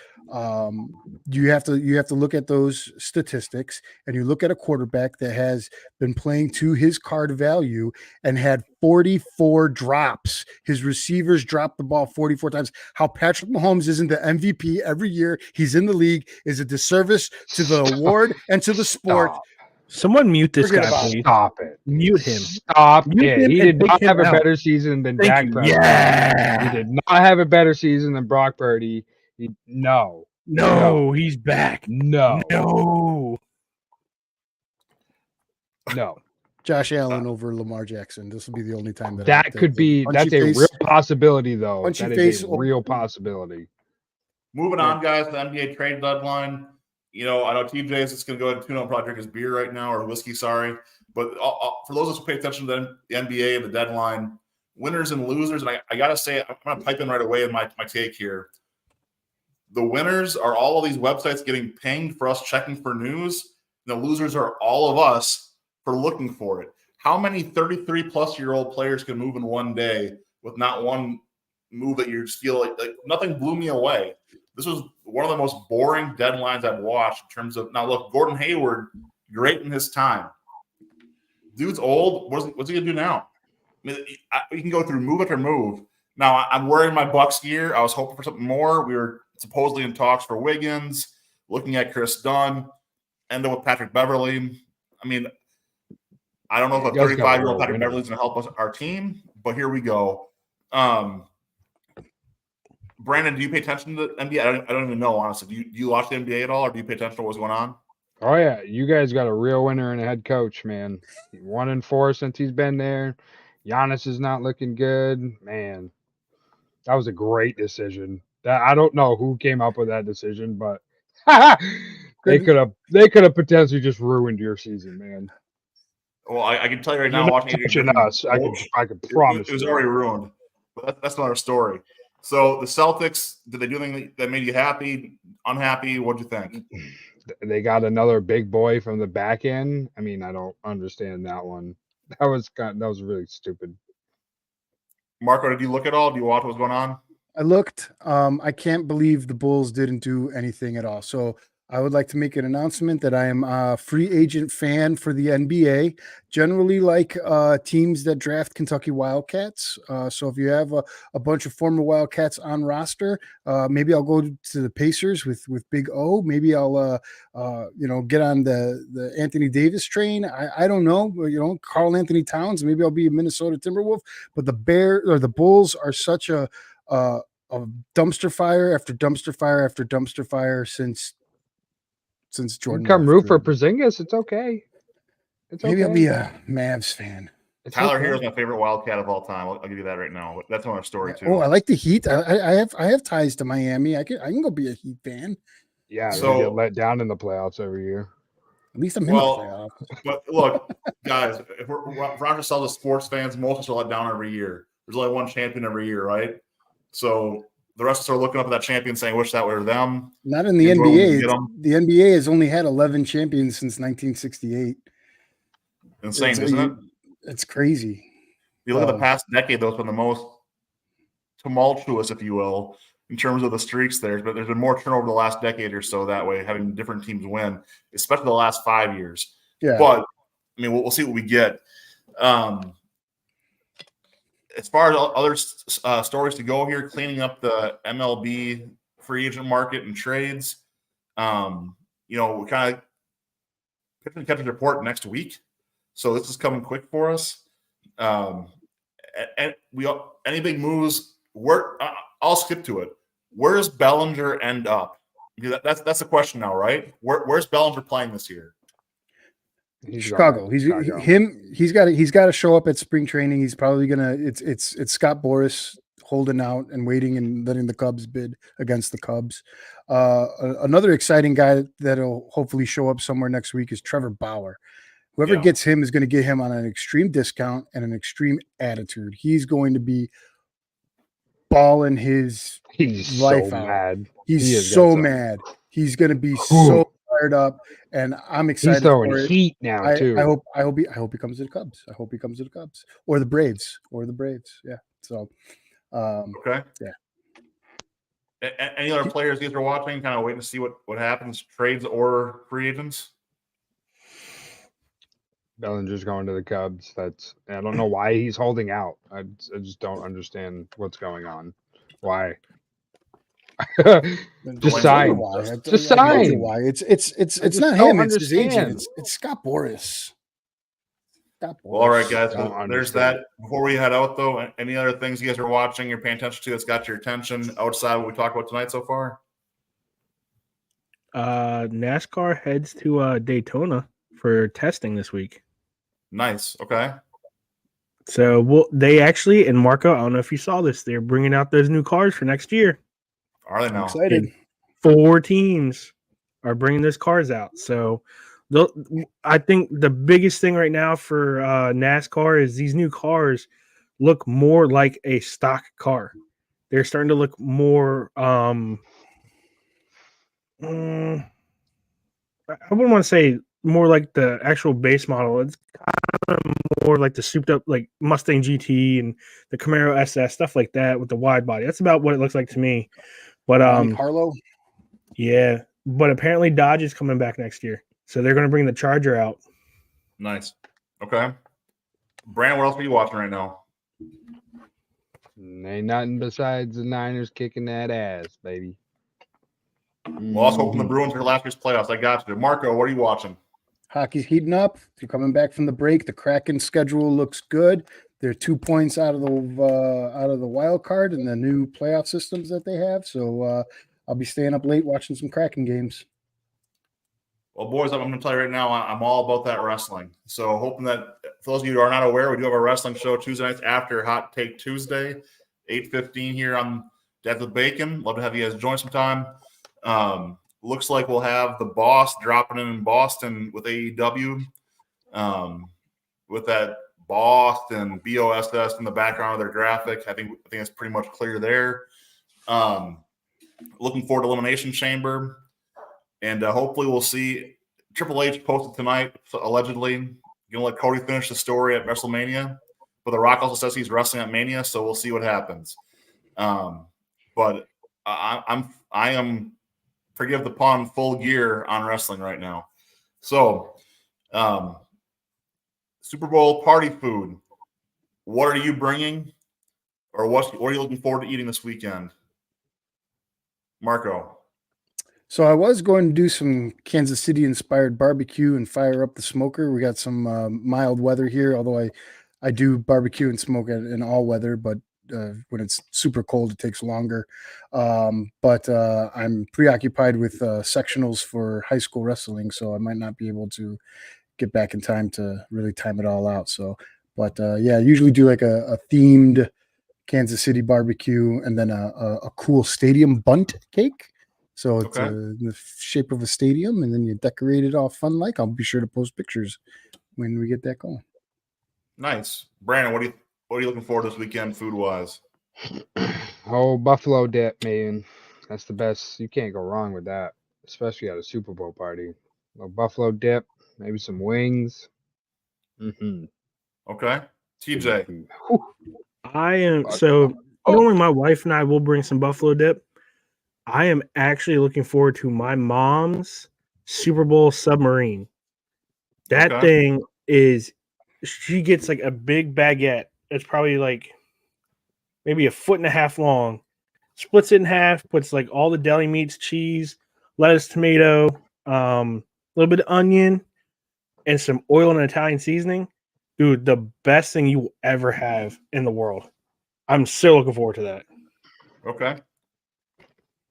[SPEAKER 4] You have to look at those statistics, and you look at a quarterback that has been playing to his card value and had 44 drops. His receivers dropped the ball 44 times. How Patrick Mahomes isn't the MVP every year he's in the league is a disservice to the award and to the sport.
[SPEAKER 5] Stop.
[SPEAKER 6] Someone mute this guy, please.
[SPEAKER 5] Stop it.
[SPEAKER 6] Mute him.
[SPEAKER 5] Stop
[SPEAKER 6] Mute
[SPEAKER 5] it.
[SPEAKER 6] him
[SPEAKER 5] He
[SPEAKER 6] and
[SPEAKER 5] did not
[SPEAKER 6] take
[SPEAKER 5] have
[SPEAKER 6] him
[SPEAKER 5] a
[SPEAKER 6] out.
[SPEAKER 5] better season than Dak Prescott.
[SPEAKER 6] Yeah.
[SPEAKER 5] He did not have a better season than Brock Purdy. No.
[SPEAKER 6] No, he's back.
[SPEAKER 5] No.
[SPEAKER 6] No.
[SPEAKER 4] Josh Allen over Lamar Jackson. This will be the only time
[SPEAKER 5] That could be. That's a real possibility, though.
[SPEAKER 4] punchy
[SPEAKER 5] That
[SPEAKER 4] face
[SPEAKER 5] is a real possibility.
[SPEAKER 2] Moving on, guys, the NBA trade deadline. I know TJ's just going to go ahead and tune out, probably drink his beer right now, or whiskey, sorry. But for those of us who pay attention to the NBA and the deadline, winners and losers, and I got to say, I'm going to pipe in right away in my take here. The winners are all of these websites getting pinged for us checking for news. The losers are all of us for looking for it. How many 33-plus-year-old players can move in one day with not one move that you just feel like nothing blew me away? This was one of the most boring deadlines I've watched in terms of – now, look, Gordon Hayward, great in his time. Dude's old. What's he going to do now? I mean, we can go through move after move. Now, I'm wearing my Bucks gear. I was hoping for something more. We were supposedly in talks for Wiggins, looking at Chris Dunn, end up with Patrick Beverly. I mean, I don't know if a 35-year-old Patrick Beverly is going to help us, our team, but here we go. Brandon, do you pay attention to the NBA? I don't even know, honestly. Do you watch the NBA at all, or do you pay attention to what's going on?
[SPEAKER 5] Oh, yeah. You guys got a real winner and a head coach, man. 1-4 since he's been there. Giannis is not looking good. Man, that was a great decision. I don't know who came up with that decision, but they could have potentially just ruined your season, man.
[SPEAKER 2] Well, I can tell you right now, watching
[SPEAKER 5] us, I could promise
[SPEAKER 2] it was already ruined. But that's another story. So the Celtics, did they do anything that made you happy, unhappy? What'd you think?
[SPEAKER 5] They got another big boy from the back end. I mean, I don't understand that one. That was really stupid.
[SPEAKER 2] Marco, did you look at all? Do you watch what's going on?
[SPEAKER 4] I looked. I can't believe the Bulls didn't do anything at all. So I would like to make an announcement that I am a free agent fan for the NBA. Generally like teams that draft Kentucky Wildcats. So if you have a bunch of former Wildcats on roster, maybe I'll go to the Pacers with Big O. Maybe I'll get on the Anthony Davis train. I don't know. Karl Anthony Towns. Maybe I'll be a Minnesota Timberwolf. But the Bulls are such a dumpster fire after dumpster fire after dumpster fire since Jordan.
[SPEAKER 5] You come root for Porzingis. It's okay.
[SPEAKER 4] Maybe I'll be a Mavs fan.
[SPEAKER 2] Tyler Hero is my favorite Wildcat of all time. I'll give you that right now. That's another story too.
[SPEAKER 4] Oh, I like the Heat. I have ties to Miami. I can go be a Heat fan.
[SPEAKER 5] Yeah, so they get let down in the playoffs every year.
[SPEAKER 4] At least I'm in the playoffs.
[SPEAKER 2] But look, guys, if we're trying to sell to sports fans, most of us are let down every year. There's only one champion every year, right? So the rest of us are looking up at that champion saying, wish that were them.
[SPEAKER 4] Not in the NBA. The NBA has only had 11 champions since 1968.
[SPEAKER 2] Insane, isn't it?
[SPEAKER 4] It's crazy.
[SPEAKER 2] You look at the past decade, though, it's been the most tumultuous, if you will, in terms of the streaks there. But there's been more turnover the last decade or so that way, having different teams win, especially the last 5 years.
[SPEAKER 4] Yeah.
[SPEAKER 2] But, I mean, we'll see what we get. As far as other stories to go here, cleaning up the MLB free agent market and trades, we kind of pitching catch a report next week. So this is coming quick for us. And any big moves? I'll skip to it. Where does Bellinger end up? That's the question now, right? Where's Bellinger playing this year?
[SPEAKER 4] Chicago. He's got to show up at spring training. He's probably gonna. It's Scott Boras holding out and waiting and letting the Cubs bid against the Cubs. Another exciting guy that'll hopefully show up somewhere next week is Trevor Bauer. Whoever gets him is going to get him on an extreme discount and an extreme attitude. He's going to be balling his life out.
[SPEAKER 5] Mad.
[SPEAKER 4] He's so mad. He's going to be so fired up, and I'm excited.
[SPEAKER 5] He's throwing heat now too.
[SPEAKER 4] I hope he comes to the Cubs. I hope he comes to the Cubs or the Braves. Yeah. So,
[SPEAKER 2] okay.
[SPEAKER 4] Yeah.
[SPEAKER 2] Any other players you guys are watching? Kind of waiting to see what happens, trades or free agents.
[SPEAKER 5] Bellinger's going to the Cubs. I don't know why he's holding out. I just don't understand what's going on. Why? Just sign. Just sign.
[SPEAKER 4] Why? It's not him. It's his agent. It's Scott Boras.
[SPEAKER 2] Well, all right, guys. There's that. Before we head out, though, any other things you guys are watching or paying attention to that's got your attention outside of what we talked about tonight so far?
[SPEAKER 6] NASCAR heads to Daytona for testing this week.
[SPEAKER 2] Nice. Okay.
[SPEAKER 6] So they actually, and Marco, I don't know if you saw this, they're bringing out those new cars for next year.
[SPEAKER 2] Are they now?
[SPEAKER 4] Excited.
[SPEAKER 6] And 4 teams are bringing those cars out. So I think the biggest thing right now for NASCAR is these new cars look more like a stock car. They're starting to look more I wouldn't want to say more like the actual base model. It's kind of more like the souped up like Mustang GT and the Camaro SS, stuff like that with the wide body. That's about what it looks like to me. But
[SPEAKER 4] Harlow.
[SPEAKER 6] Yeah, but apparently Dodge is coming back next year. So they're going to bring the Charger out.
[SPEAKER 2] Nice. Okay. Brandon, what else are you watching right now?
[SPEAKER 5] Ain't nothing besides the Niners kicking that ass, baby.
[SPEAKER 2] Well, I was hoping the Bruins are last year's playoffs. I got you. Marco, what are you watching?
[SPEAKER 4] Hockey's heating up. They're coming back from the break. The Kraken schedule looks good. They're 2 points out of the wild card and the new playoff systems that they have. So I'll be staying up late watching some Kraken games.
[SPEAKER 2] Well, boys, I'm going to tell you right now, I'm all about that wrestling. So hoping that, for those of you who are not aware, we do have a wrestling show Tuesday nights after Hot Take Tuesday, 8:15 here on Death with Bacon. Love to have you guys join sometime. Looks like we'll have the Boss dropping in Boston with AEW, with that Boston BOSS in the background of their graphic. I think it's pretty much clear there. Looking forward to Elimination Chamber. And hopefully we'll see Triple H posted tonight, allegedly. Going to let Cody finish the story at WrestleMania. But The Rock also says he's wrestling at Mania, so we'll see what happens. But I am, forgive the pun, full gear on wrestling right now. So, Super Bowl party food. What are you bringing? Or what are you looking forward to eating this weekend? Marco.
[SPEAKER 4] So I was going to do some Kansas City inspired barbecue and fire up the smoker. We got some mild weather here, although I do barbecue and smoke it in all weather, but when it's super cold, it takes longer. But I'm preoccupied with sectionals for high school wrestling, so I might not be able to get back in time to really time it all out. So, but yeah, I usually do like a themed Kansas City barbecue and then a cool stadium bunt cake. So it's in the shape of a stadium, and then you decorate it all fun like. I'll be sure to post pictures when we get that going.
[SPEAKER 2] Nice. Brandon, what are you looking forward to this weekend food-wise?
[SPEAKER 5] Oh, buffalo dip, man. That's the best. You can't go wrong with that, especially at a Super Bowl party. A little buffalo dip, maybe some wings.
[SPEAKER 2] Okay. TJ.
[SPEAKER 6] I am so normally my wife and I will bring some buffalo dip. I am actually looking forward to my mom's Super Bowl submarine. That thing is, she gets like a big baguette. It's probably like maybe 1.5 feet long. Splits it in half, puts like all the deli meats, cheese, lettuce, tomato, a little bit of onion, and some oil and Italian seasoning. Dude, the best thing you will ever have in the world. I'm so looking forward to that.
[SPEAKER 2] Okay.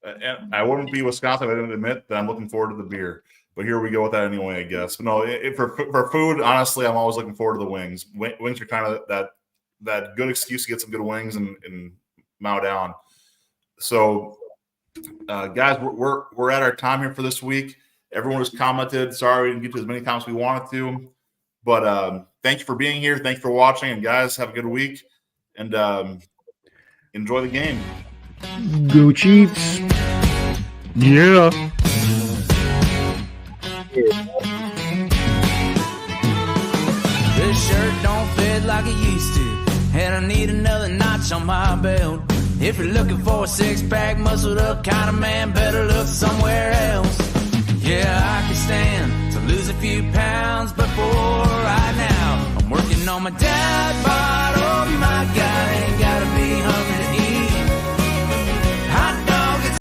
[SPEAKER 2] And I wouldn't be Wisconsin if I didn't admit that I'm looking forward to the beer. But here we go with that anyway, I guess. But no, for food, honestly, I'm always looking forward to the wings. Wings are kind of that good excuse to get some good wings and mow down. So, guys, we're at our time here for this week. Everyone has commented. Sorry we didn't get to as many comments we wanted to. But thank you for being here. Thank you for watching. And, guys, have a good week. And enjoy the game.
[SPEAKER 6] Go Chiefs. Yeah.
[SPEAKER 1] This shirt don't fit like it used to, and I need another notch on my belt. If you're looking for a six-pack, muscled up kind of man, better look somewhere else. Yeah, I can stand to lose a few pounds, but for right now, I'm working on my diet, but oh my God, I ain't gotta be hungry.